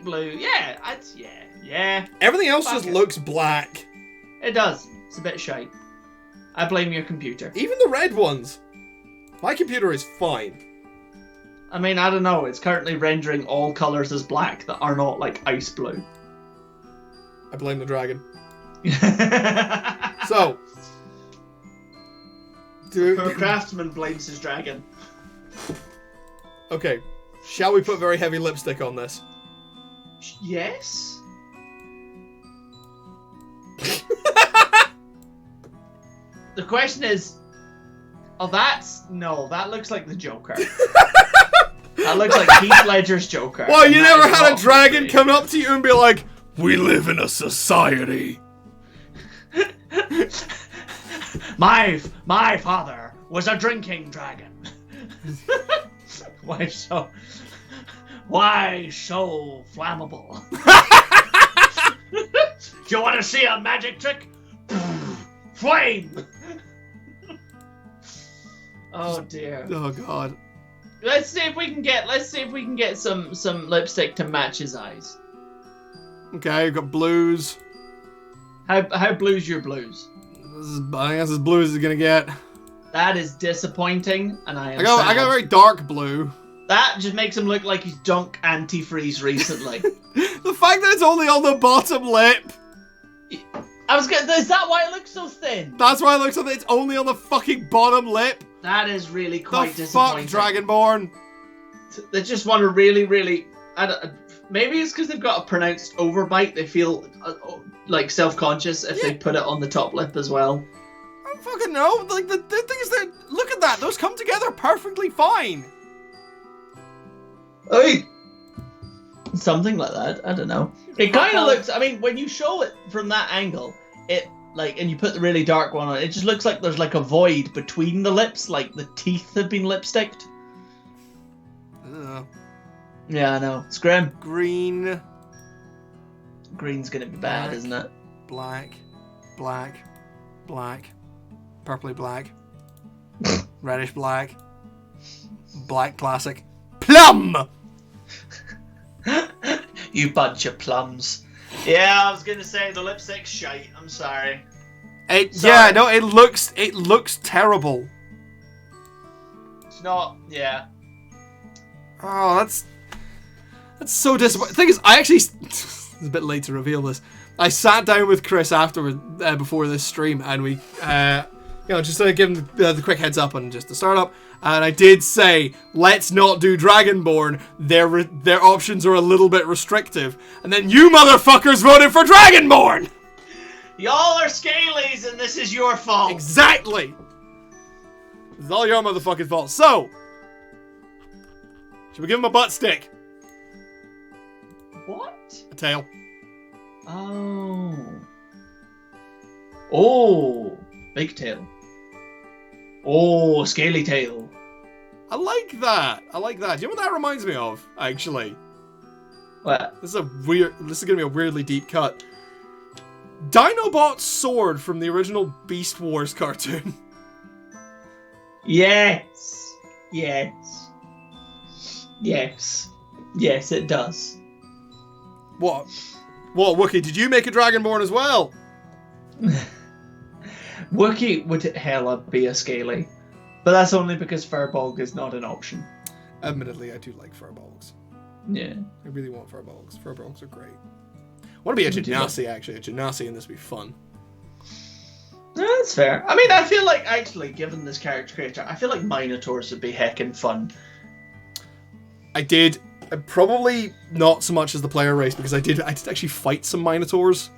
Speaker 1: blue. Yeah, yeah.
Speaker 2: Everything else just looks black.
Speaker 1: It does. It's a bit shite. I blame your computer.
Speaker 2: Even the red ones. My computer is fine.
Speaker 1: I mean, I don't know. It's currently rendering all colors as black that are not like ice blue.
Speaker 2: I blame the dragon. So.
Speaker 1: Poor craftsman blames his dragon.
Speaker 2: Okay. Shall we put very heavy lipstick on this?
Speaker 1: Yes? The question is... Oh, that looks like the Joker. That looks like Heath Ledger's Joker.
Speaker 2: Well, you never had a dragon come up to you and be like, "We live in a society."
Speaker 1: My father was a drinking dragon. Why so flammable? Do you want to see a magic trick? Flame! Oh dear.
Speaker 2: Oh god.
Speaker 1: Let's see if we can get some lipstick to match his eyes.
Speaker 2: Okay, we've got blues.
Speaker 1: How blue's your blues?
Speaker 2: I think that's as blue as it's gonna get.
Speaker 1: That is disappointing, and I
Speaker 2: got a very dark blue.
Speaker 1: That just makes him look like he's dunk antifreeze recently.
Speaker 2: The fact that it's only on the bottom lip.
Speaker 1: Is that why it looks so thin?
Speaker 2: That's why it looks like it's only on the fucking bottom lip.
Speaker 1: That is really quite disappointing.
Speaker 2: Fuck, Dragonborn.
Speaker 1: They just want to really... maybe it's because they've got a pronounced overbite. They feel like self-conscious if they put it on the top lip as well.
Speaker 2: I don't fucking know. Like the thing is that look at that. Those come together perfectly fine.
Speaker 1: Hey. Something like that. I don't know. It kind of looks. I mean, when you show it from that angle, and you put the really dark one on, it just looks like there's like a void between the lips, like the teeth have been lipsticked. Yeah, I know. It's grim.
Speaker 2: Green.
Speaker 1: Green's gonna be bad, isn't it?
Speaker 2: Black. Purpley black. Reddish black. Black classic. Plum!
Speaker 1: You bunch of plums. Yeah, I was gonna say the lipstick's shite. I'm sorry.
Speaker 2: Yeah, no, it looks terrible.
Speaker 1: It's not. Yeah.
Speaker 2: Oh, that's so disappointing. The thing is, I actually it's a bit late to reveal this. I sat down with Chris afterward before this stream, and we, just to give him the quick heads up on just the startup. And I did say, let's not do Dragonborn. Their options are a little bit restrictive. And then you motherfuckers voted for Dragonborn!
Speaker 1: Y'all are scalies and this is your fault.
Speaker 2: Exactly! It's all your motherfucking fault. So, should we give him a butt stick?
Speaker 1: what?
Speaker 2: A tail.
Speaker 1: Oh. Oh, big tail. Oh, scaly tail.
Speaker 2: I like that. I like that. Do you know what that reminds me of, actually?
Speaker 1: What?
Speaker 2: This is gonna be a weirdly deep cut. Dinobot's sword from the original Beast Wars cartoon.
Speaker 1: Yes. Yes. Yes. Yes, it does.
Speaker 2: What? What, Wookie, did you make a Dragonborn as well?
Speaker 1: Wookie would hella be a scaly. But that's only because Firbolg is not an option.
Speaker 2: Admittedly, I do like Furbolgs.
Speaker 1: Yeah.
Speaker 2: I really want Furbolgs. Furbolgs are great. I want to be a Genasi, actually. A Genasi in this would be fun.
Speaker 1: No, that's fair. I mean, I feel like, actually, given this character creator, I feel like Minotaurs would be heckin' fun.
Speaker 2: I did. Probably not so much as the player race, because I did actually fight some Minotaurs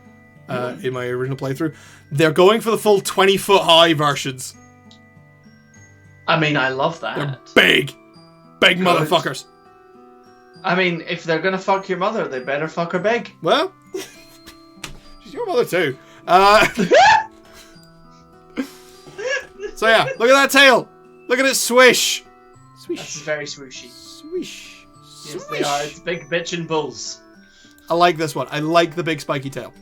Speaker 2: in my original playthrough. They're going for the full 20-foot high versions.
Speaker 1: I mean, I love that.
Speaker 2: They're big. Big motherfuckers.
Speaker 1: I mean, if they're gonna fuck your mother, they better fuck her big.
Speaker 2: Well, she's your mother too. So yeah, look at that tail. Look at it swish. Swish.
Speaker 1: That's very swooshy.
Speaker 2: Swish.
Speaker 1: Yes, they are. It's big bitchin' bulls.
Speaker 2: I like this one. I like the big spiky tail.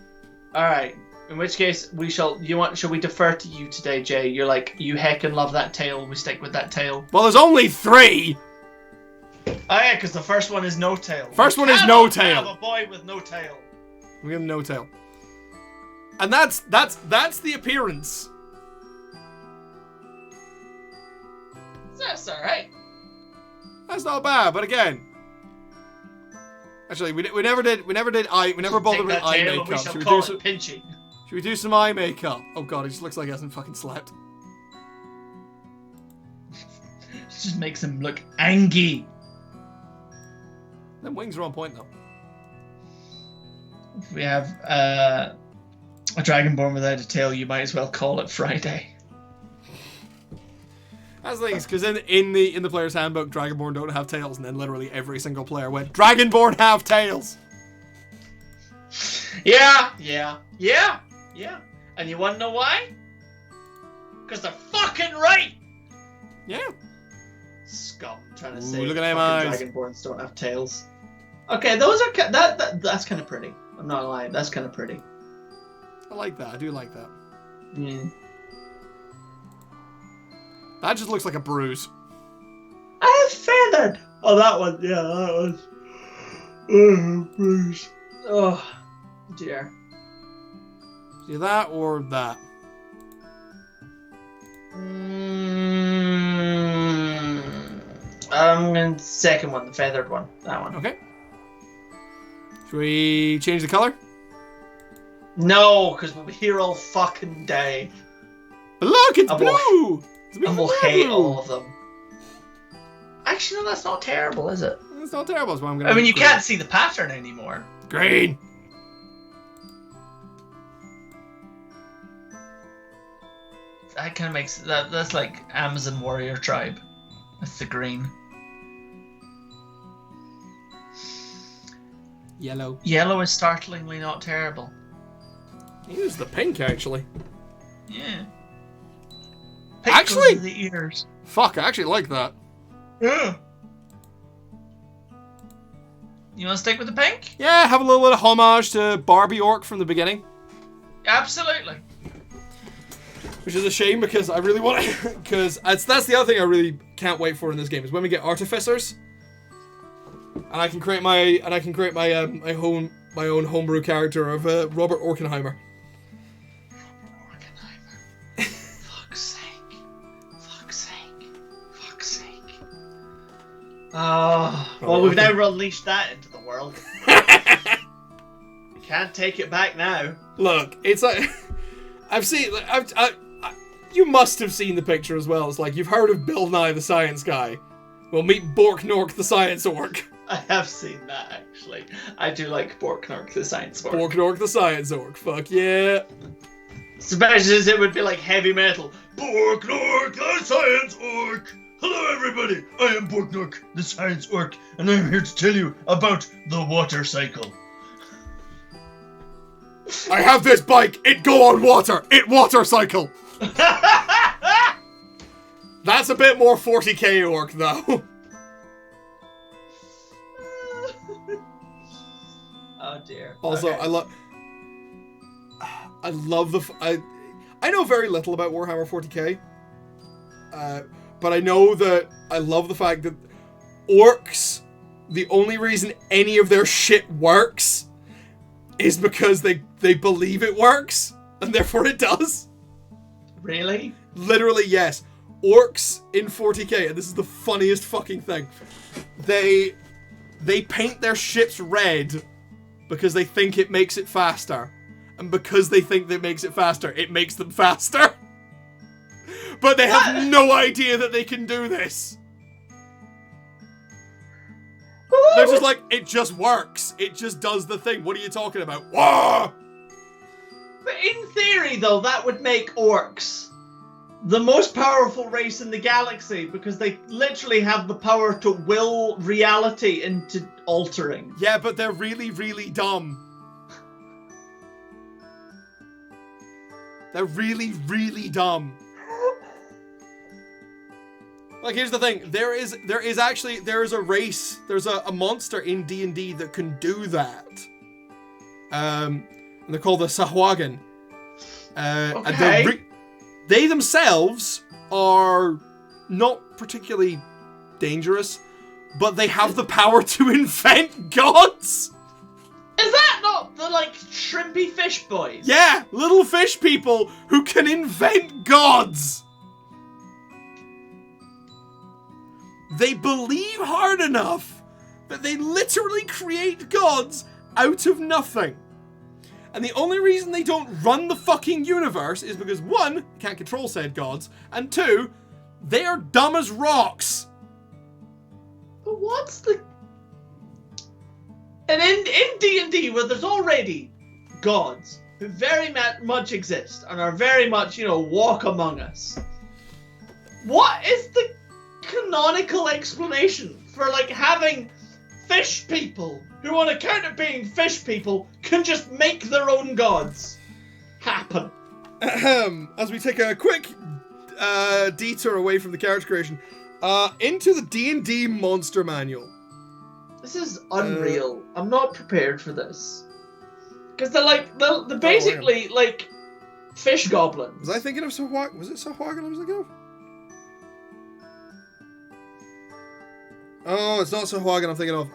Speaker 1: All right. In which case, shall we defer to you today, Jay? You're like, you heckin' love that tail. We stick with that tail.
Speaker 2: Well, there's only 3.
Speaker 1: Oh yeah, because the first one is no tail.
Speaker 2: First one is no tail.
Speaker 1: Have a boy with no tail.
Speaker 2: We have no tail. And that's the appearance.
Speaker 1: That's all right.
Speaker 2: That's not bad, but again, actually, we never bothered with eye makeup. Should we do some eye makeup? Oh god, he just looks like he hasn't fucking slept.
Speaker 1: Just makes him look angry.
Speaker 2: Them wings are on point though.
Speaker 1: If we have a Dragonborn without a tail, you might as well call it Friday.
Speaker 2: That's the thing, because in the player's handbook, Dragonborn don't have tails, and then literally every single player went, Dragonborn have tails!
Speaker 1: Yeah. And you wanna know why? Because they're fucking right!
Speaker 2: Yeah.
Speaker 1: Scum, trying to
Speaker 2: Ooh,
Speaker 1: say
Speaker 2: look at them eyes.
Speaker 1: Dragonborns don't have tails. Okay, those are that's kind of pretty. I'm not lying, that's kind of pretty.
Speaker 2: I like that, I do like that.
Speaker 1: Mm.
Speaker 2: That just looks like a bruise.
Speaker 1: I have feathered! Oh, that one, yeah, that one. Oh, bruise. Oh, dear.
Speaker 2: See that or that?
Speaker 1: I'm going second one, the feathered one. That one.
Speaker 2: Okay. Should we change the color?
Speaker 1: No, because we'll be here all fucking day.
Speaker 2: But look, it's blue!
Speaker 1: And we'll hate all of them. Actually, no, that's not terrible, is it?
Speaker 2: It's not terrible. That's why I'm gonna.
Speaker 1: I mean, you can't see the pattern anymore.
Speaker 2: Green.
Speaker 1: That kind of makes that's like Amazon warrior tribe. That's the green.
Speaker 2: Yellow.
Speaker 1: Yellow is startlingly not terrible.
Speaker 2: Use the pink actually.
Speaker 1: Yeah. Pink
Speaker 2: Actually,
Speaker 1: goes to the ears.
Speaker 2: Fuck, I actually like that.
Speaker 1: Yeah. You want to stick with the pink?
Speaker 2: Yeah, have a little bit of homage to Barbie Orc from the beginning.
Speaker 1: Absolutely.
Speaker 2: Which is a shame because I really want to, because that's the other thing I really can't wait for in this game is when we get artificers, and I can create my my own homebrew character of Robert Orkenheimer.
Speaker 1: Oh, well, we've now released that into the world. Can't take it back now.
Speaker 2: Look, it's like I've seen. You must have seen the picture as well. It's like you've heard of Bill Nye the Science Guy. Well, meet Borknork the Science Orc.
Speaker 1: I have seen that actually. I do like Borknork the Science Orc.
Speaker 2: Borknork the Science Orc. Fuck yeah.
Speaker 1: Especially as it would be like heavy metal. Borknork the Science Orc.
Speaker 4: Hello, everybody. I am Borgnok, the science orc, and I am here to tell you about the water cycle.
Speaker 2: I have this bike. It go on water. It water cycle. That's a bit more 40k orc, though.
Speaker 1: Oh dear.
Speaker 2: Also,
Speaker 1: Okay.
Speaker 2: I love the. I know very little about Warhammer 40k, but I know that I love the fact that orcs. The only reason any of their shit works is because they believe it works, and therefore it does.
Speaker 1: Really?
Speaker 2: Literally, yes. Orcs in 40k, and this is the funniest fucking thing. They paint their ships red because they think it makes it faster. And because they think that it makes it faster, it makes them faster. But they have no idea that they can do this. They're just like, it just works. It just does the thing. What are you talking about? Whoa!
Speaker 1: But in theory, though, that would make orcs the most powerful race in the galaxy because they literally have the power to will reality into altering.
Speaker 2: Yeah, but they're really, really dumb. They're really, really dumb. Like, here's the thing. There is a race. There's a monster in D&D that can do that. And they're called the Sahuagin.
Speaker 1: Okay.
Speaker 2: And they themselves are not particularly dangerous, but they have the power to invent gods.
Speaker 1: Is that not the, like, shrimpy fish boys?
Speaker 2: Yeah, little fish people who can invent gods. They believe hard enough that they literally create gods out of nothing. And the only reason they don't run the fucking universe is because, one, they can't control said gods, and two, they are dumb as rocks.
Speaker 1: But what's the... And in D&D, where there's already gods who very much exist and are very much, walk among us, what is the canonical explanation for, like, having fish people who, on account of being fish people, can just make their own gods happen?
Speaker 2: As we take a quick detour away from the character creation, into the D&D monster manual.
Speaker 1: This is unreal. I'm not prepared for this. Because they're basically like fish goblins.
Speaker 2: Was I thinking of Sahuagin? Was it Sahuagin I was thinking of? Oh, it's not Sahuagin I'm thinking of.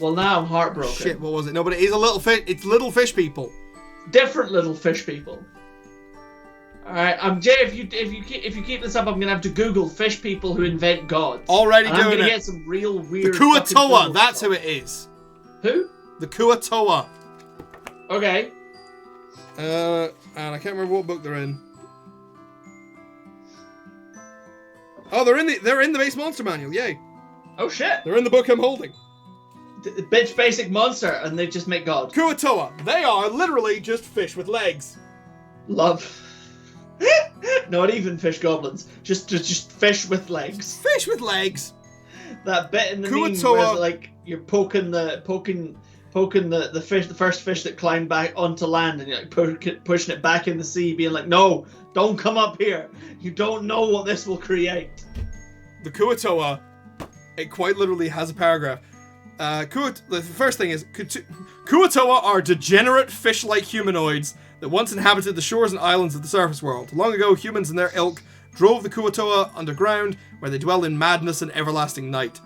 Speaker 1: Well, now I'm heartbroken.
Speaker 2: Shit, what was it? No, but it is a little fish. It's little fish people.
Speaker 1: Different little fish people. All right, Jay. If you keep this up, I'm gonna have to Google fish people who invent gods.
Speaker 2: Already
Speaker 1: and
Speaker 2: doing
Speaker 1: I'm gonna
Speaker 2: it.
Speaker 1: get some real weird.
Speaker 2: The Kuatoa. That's who it is.
Speaker 1: Who?
Speaker 2: The Kuatoa.
Speaker 1: Okay.
Speaker 2: And I can't remember what book they're in. Oh, they're in the base monster manual. Yay.
Speaker 1: Oh shit.
Speaker 2: They're in the book I'm holding.
Speaker 1: The bitch basic monster, and they just make gods.
Speaker 2: Kuatoa. They are literally just fish with legs.
Speaker 1: Love. Not even fish goblins. Just fish with legs.
Speaker 2: Fish with legs.
Speaker 1: That bit in the meme
Speaker 2: Kuatoa.
Speaker 1: where, like, you're poking the fish, the first fish that climbed back onto land, and you're like pushing it back in the sea, being like, "No, don't come up here. You don't know what this will create."
Speaker 2: The Kuatoa, it quite literally has a paragraph. The first thing is, Kuatoa are degenerate fish-like humanoids that once inhabited the shores and islands of the surface world. Long ago, humans and their ilk drove the Kuatoa underground, where they dwell in madness and everlasting night.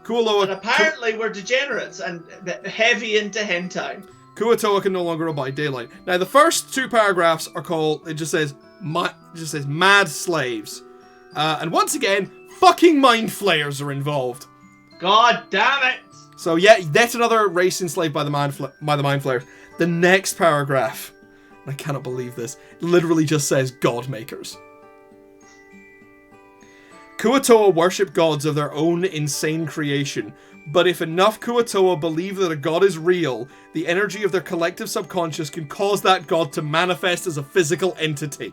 Speaker 1: And apparently we're degenerates and heavy into hentai.
Speaker 2: Kuatoa can no longer abide daylight. Now, the first two paragraphs are called, it just says mad slaves. And once again, fucking mind flayers are involved.
Speaker 1: God damn it!
Speaker 2: So yeah, that's another race enslaved by the mind flayers. The next paragraph, I cannot believe this, literally just says God makers. Kuatoa worship gods of their own insane creation, but if enough Kuatoa believe that a god is real, the energy of their collective subconscious can cause that god to manifest as a physical entity.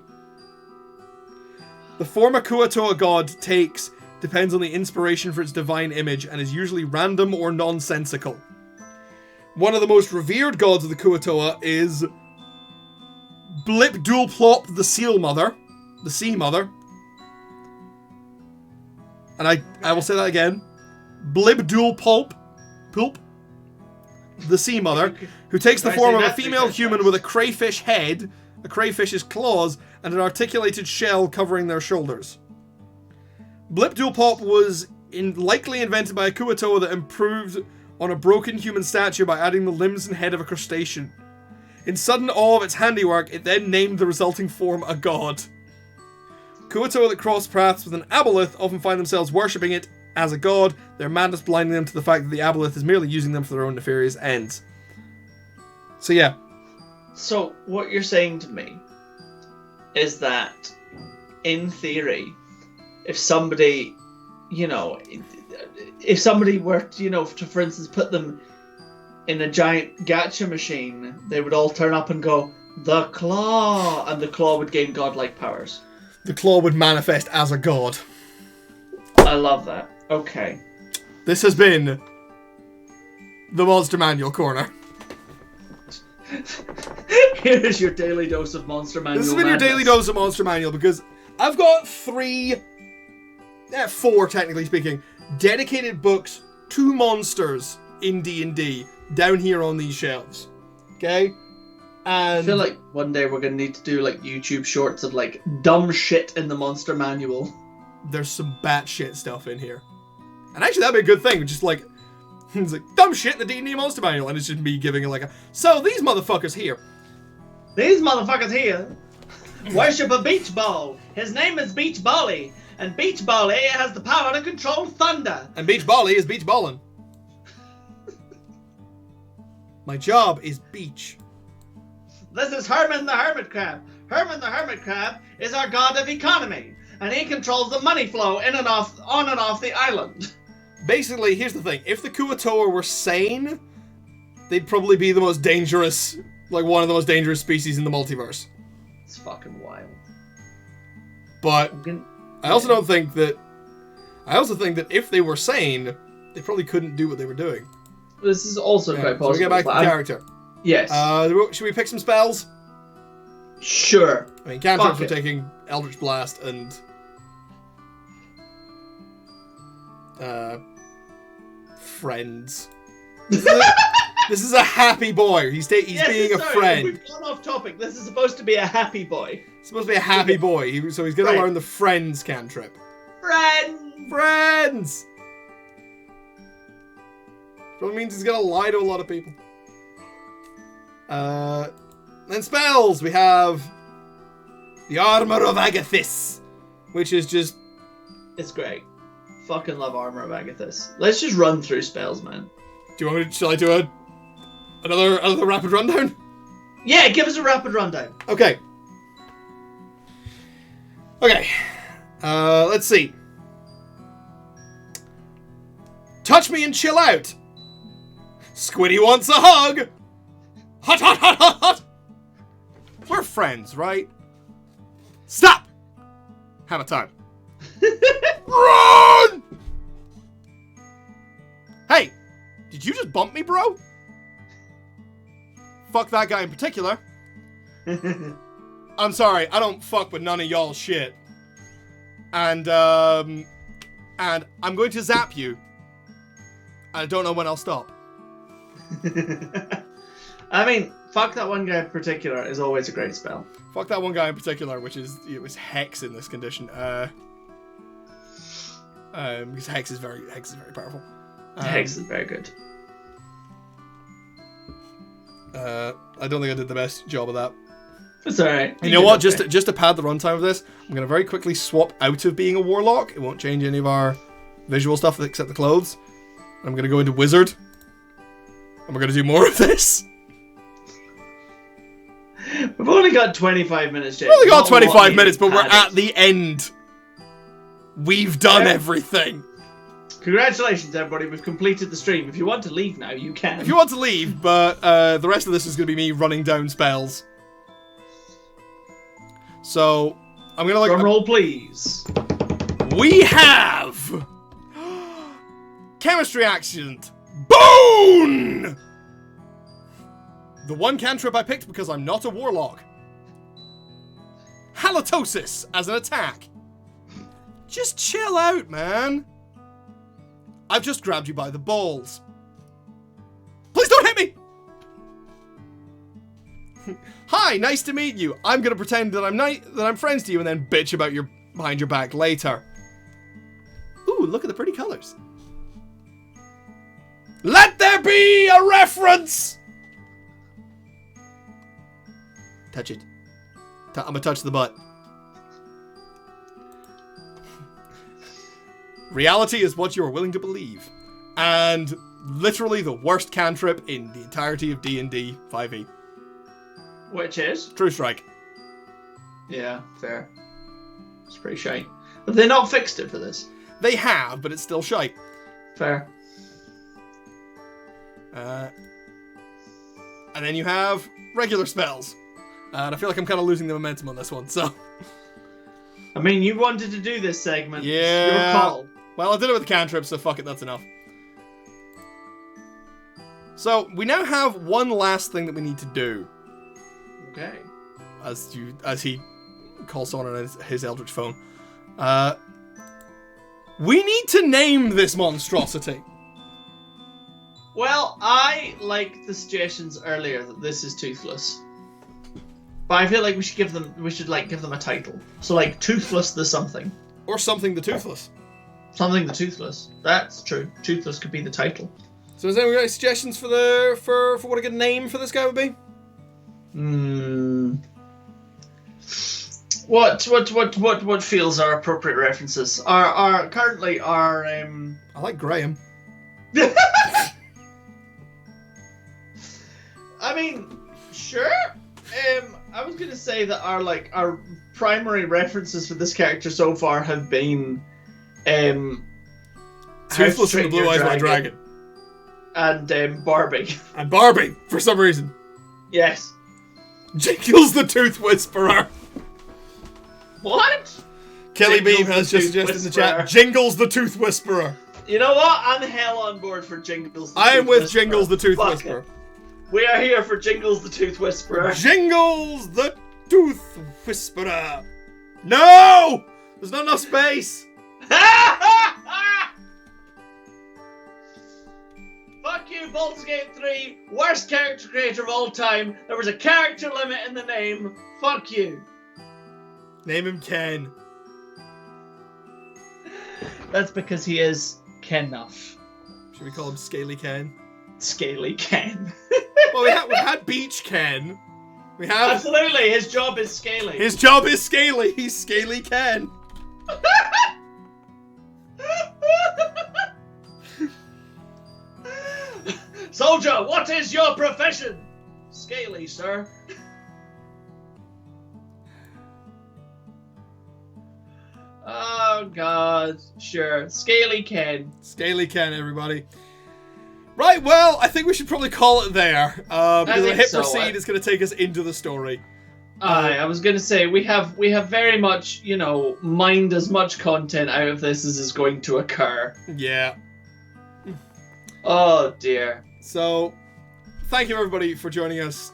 Speaker 2: The form a Kuatoa god takes depends on the inspiration for its divine image and is usually random or nonsensical. One of the most revered gods of the Kuo-toa is Blip-Dul-Plop, the Sea Mother. And I will say that again. Blib-Dul-Pulp, the Sea Mother, who takes the form of a female human with a crayfish head, a crayfish's claws, and an articulated shell covering their shoulders. Blip-Dul-Pop was likely invented by a Kuo-toa that improved on a broken human statue by adding the limbs and head of a crustacean. In sudden awe of its handiwork, it then named the resulting form a god. Kuo-toa that cross paths with an aboleth often find themselves worshipping it as a god, their madness blinding them to the fact that the aboleth is merely using them for their own nefarious ends. So yeah.
Speaker 1: So, what you're saying to me is that, in theory, if somebody, if somebody were to, for instance, put them in a giant gacha machine, they would all turn up and go, "The claw!" and the claw would gain godlike powers.
Speaker 2: The claw would manifest as a god.
Speaker 1: I love that. Okay.
Speaker 2: This has been the Monster Manual Corner.
Speaker 1: Here's your daily dose of Monster Manual.
Speaker 2: This has been your daily dose of Monster Manual because I've got 4 technically speaking, dedicated books to monsters in D&D down here on these shelves. Okay? And
Speaker 1: I feel like one day we're going to need to do like YouTube shorts of like dumb shit in the Monster Manual.
Speaker 2: There's some batshit stuff in here. And actually that'd be a good thing, just like it's like dumb shit in the D&D Monster Manual, and it's just me giving it like so these motherfuckers here
Speaker 1: worship a beach ball. His name is Beach Bally, and Beach Bally has the power to control thunder.
Speaker 2: And Beach Bally is beach ballin'. My job is beach.
Speaker 1: This is Herman the Hermit Crab. Herman the Hermit Crab is our god of economy, and he controls the money flow on and off the island.
Speaker 2: Basically, here's the thing. If the Kuo-toa were sane, they'd probably be the most dangerous, like one of the most dangerous species in the multiverse.
Speaker 1: It's fucking wild.
Speaker 2: But I also think that if they were sane, they probably couldn't do what they were doing.
Speaker 1: This is also quite possible.
Speaker 2: So we get back to the character.
Speaker 1: Yes.
Speaker 2: Should we pick some spells?
Speaker 1: Sure.
Speaker 2: I mean, cantrips for taking Eldritch Blast and friends. This is a happy boy. He's being a friend.
Speaker 1: We've gone off topic. This is supposed to be a happy boy.
Speaker 2: It's supposed to be a happy boy. So he's going to learn the friends cantrip. Friends! Probably means he's going to lie to a lot of people. Then spells. We have the Armor of Agathis, which is just...
Speaker 1: It's great. Fucking love Armor of Agathis. Let's just run through spells, man.
Speaker 2: Do you want me to... Shall I do another rapid rundown?
Speaker 1: Yeah, give us a rapid rundown.
Speaker 2: Okay. Let's see. Touch me and chill out. Squiddy wants a hug. Hot, hot, hot, hot, hot. We're friends, right? Stop. Hammer time. Run! Hey, did you just bump me, bro? Fuck that guy in particular. I'm sorry, I don't fuck with none of y'all shit. And I'm going to zap you. I don't know when I'll stop.
Speaker 1: I mean, fuck that one guy in particular is always a great spell.
Speaker 2: Fuck that one guy in particular, which is Hex in this condition. Because Hex is very powerful.
Speaker 1: Hex is very good.
Speaker 2: I don't think I did the best job of that.
Speaker 1: It's alright.
Speaker 2: You know what? Just to pad the runtime of this, I'm gonna very quickly swap out of being a warlock. It won't change any of our visual stuff except the clothes. I'm gonna go into wizard, and we're gonna do more of this.
Speaker 1: We've only got 25 minutes, James.
Speaker 2: We've only got 25 minutes, but we're at the end. We've done everything.
Speaker 1: Congratulations, everybody. We've completed the stream. If you want to leave now, you can.
Speaker 2: If you want to leave, but the rest of this is going to be me running down spells. So, I'm going to
Speaker 1: Drum roll, please.
Speaker 2: we have chemistry accent, Bone! The one cantrip I picked because I'm not a warlock. Halitosis as an attack. Just chill out, man. I've just grabbed you by the balls. Please don't hit me! Hi, nice to meet you. I'm gonna pretend that I'm friends to you and then bitch about your behind your back later. Ooh, look at the pretty colors. Let there be a reference! Touch it. I'm gonna touch the butt. Reality is what you are willing to believe. And literally the worst cantrip in the entirety of D&D 5e.
Speaker 1: Which is?
Speaker 2: True Strike.
Speaker 1: Yeah, fair. It's pretty shite. Have they not fixed it for this?
Speaker 2: They have, but it's still shite.
Speaker 1: Fair.
Speaker 2: And then you have regular spells. And I feel like I'm kind of losing the momentum on this one, so...
Speaker 1: I mean, you wanted to do this segment.
Speaker 2: Yeah.
Speaker 1: It's your call.
Speaker 2: Well, I did it with the cantrip, so fuck it, that's enough. So, we now have one last thing that we need to do.
Speaker 1: Okay.
Speaker 2: As he calls someone on his eldritch phone. We need to name this monstrosity.
Speaker 1: Well, I liked the suggestions earlier that this is toothless. But I feel like we should give them a title. So like Toothless the something.
Speaker 2: Or Something the Toothless.
Speaker 1: Something the Toothless. That's true. Toothless could be the title.
Speaker 2: So has anyone got any suggestions for what a good name for this guy would be?
Speaker 1: What feels are appropriate references? Are currently our
Speaker 2: I like Graham.
Speaker 1: I mean, sure. I was gonna say that our primary references for this character so far have been
Speaker 2: Toothless and the Blue Eyes White Dragon.
Speaker 1: And Barbie.
Speaker 2: And Barbie, for some reason.
Speaker 1: Yes.
Speaker 2: Jingles the Tooth Whisperer.
Speaker 1: What?
Speaker 2: Kelly
Speaker 1: Jingles
Speaker 2: Beam has
Speaker 1: the
Speaker 2: just
Speaker 1: Tooth
Speaker 2: suggested in the
Speaker 1: Whisperer.
Speaker 2: chat, Jingles the Tooth Whisperer.
Speaker 1: You know what? I'm hell on board for Jingles the
Speaker 2: I am
Speaker 1: Tooth
Speaker 2: with
Speaker 1: Whisperer.
Speaker 2: Jingles the Tooth
Speaker 1: Fuck
Speaker 2: Whisperer.
Speaker 1: it. We are here for Jingles the Tooth Whisperer.
Speaker 2: Jingles the Tooth Whisperer. No! There's not enough space.
Speaker 1: Fuck you, Baldur's Gate 3. Worst character creator of all time. There was a character limit in the name. Fuck you.
Speaker 2: Name him Ken.
Speaker 1: That's because he is Ken-nuff.
Speaker 2: Should we call him Scaly Ken?
Speaker 1: Scaly Ken.
Speaker 2: Well, we had Beach Ken. We have...
Speaker 1: Absolutely, his job is scaly.
Speaker 2: His job is scaly. He's Scaly Ken.
Speaker 1: Soldier, what is your profession? Scaly, sir. Oh, God. Sure. Scaly Ken.
Speaker 2: Scaly Ken, everybody. Right, well, I think we should probably call it there. Because the
Speaker 1: think
Speaker 2: hit
Speaker 1: so.
Speaker 2: proceed is going to take us into the story.
Speaker 1: I was going to say, we have very much, mined as much content out of this as is going to occur.
Speaker 2: Yeah.
Speaker 1: Oh, dear.
Speaker 2: So, thank you everybody for joining us.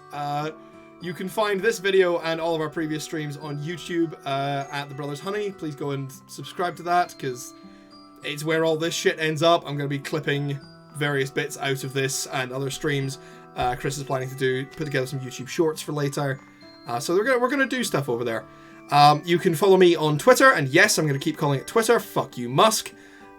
Speaker 2: You can find this video and all of our previous streams on YouTube at The Brothers Honey. Please go and subscribe to that, because it's where all this shit ends up. I'm going to be clipping various bits out of this and other streams. Chris is planning to put together some YouTube shorts for later. So we're gonna do stuff over there. You can follow me on Twitter, and yes, I'm gonna keep calling it Twitter. Fuck you, Musk.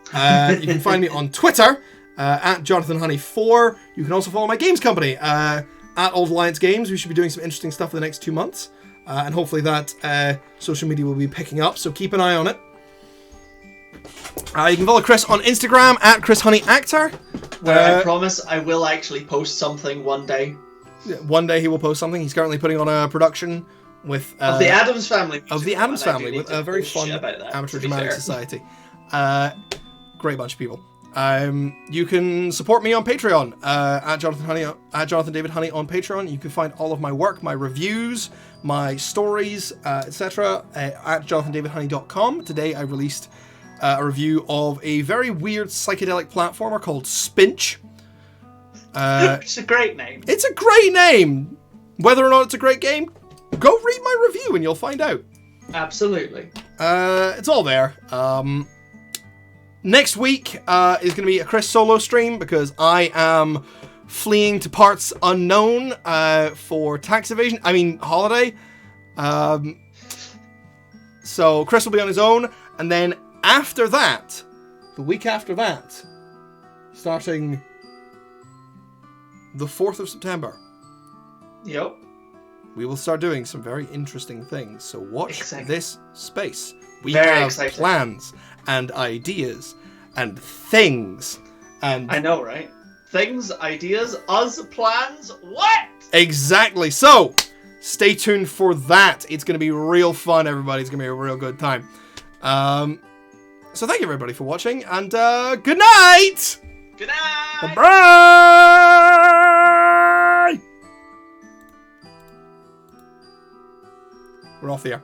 Speaker 2: You can find me on Twitter at JonathanHoney4. You can also follow my games company at Old Alliance Games. We should be doing some interesting stuff for the next 2 months, and hopefully that social media will be picking up. So keep an eye on it. You can follow Chris on Instagram at ChrisHoneyActor.
Speaker 1: Where I promise I will actually post something one day.
Speaker 2: One day he will post something. He's currently putting on a production with
Speaker 1: Of the Addams Family.
Speaker 2: of the Addams Family with a very fun amateur dramatic society. Great bunch of people. You can support me on Patreon at Jonathan Honey, at Jonathan David Honey on Patreon. You can find all of my work, my reviews, my stories, etc. at JonathanDavidHoney.com. Today I released a review of a very weird psychedelic platformer called Spinch.
Speaker 1: It's a great name.
Speaker 2: It's a great name. Whether or not it's a great game, go read my review and you'll find out.
Speaker 1: Absolutely.
Speaker 2: It's all there. Next week is going to be a Chris solo stream because I am fleeing to parts unknown for tax evasion. I mean, holiday. So Chris will be on his own. And then after that, the week after that, starting the 4th of September,
Speaker 1: Yep.
Speaker 2: we will start doing some very interesting things. So watch this space. We
Speaker 1: Very
Speaker 2: have
Speaker 1: exciting.
Speaker 2: plans and ideas and things. And
Speaker 1: I know, right? Things, ideas, us, plans, what?
Speaker 2: exactly. So stay tuned for that. It's going to be real fun, everybody. It's going to be a real good time. So thank you, everybody, for watching. And good night!
Speaker 1: Good night!
Speaker 2: Bye! We're off the air.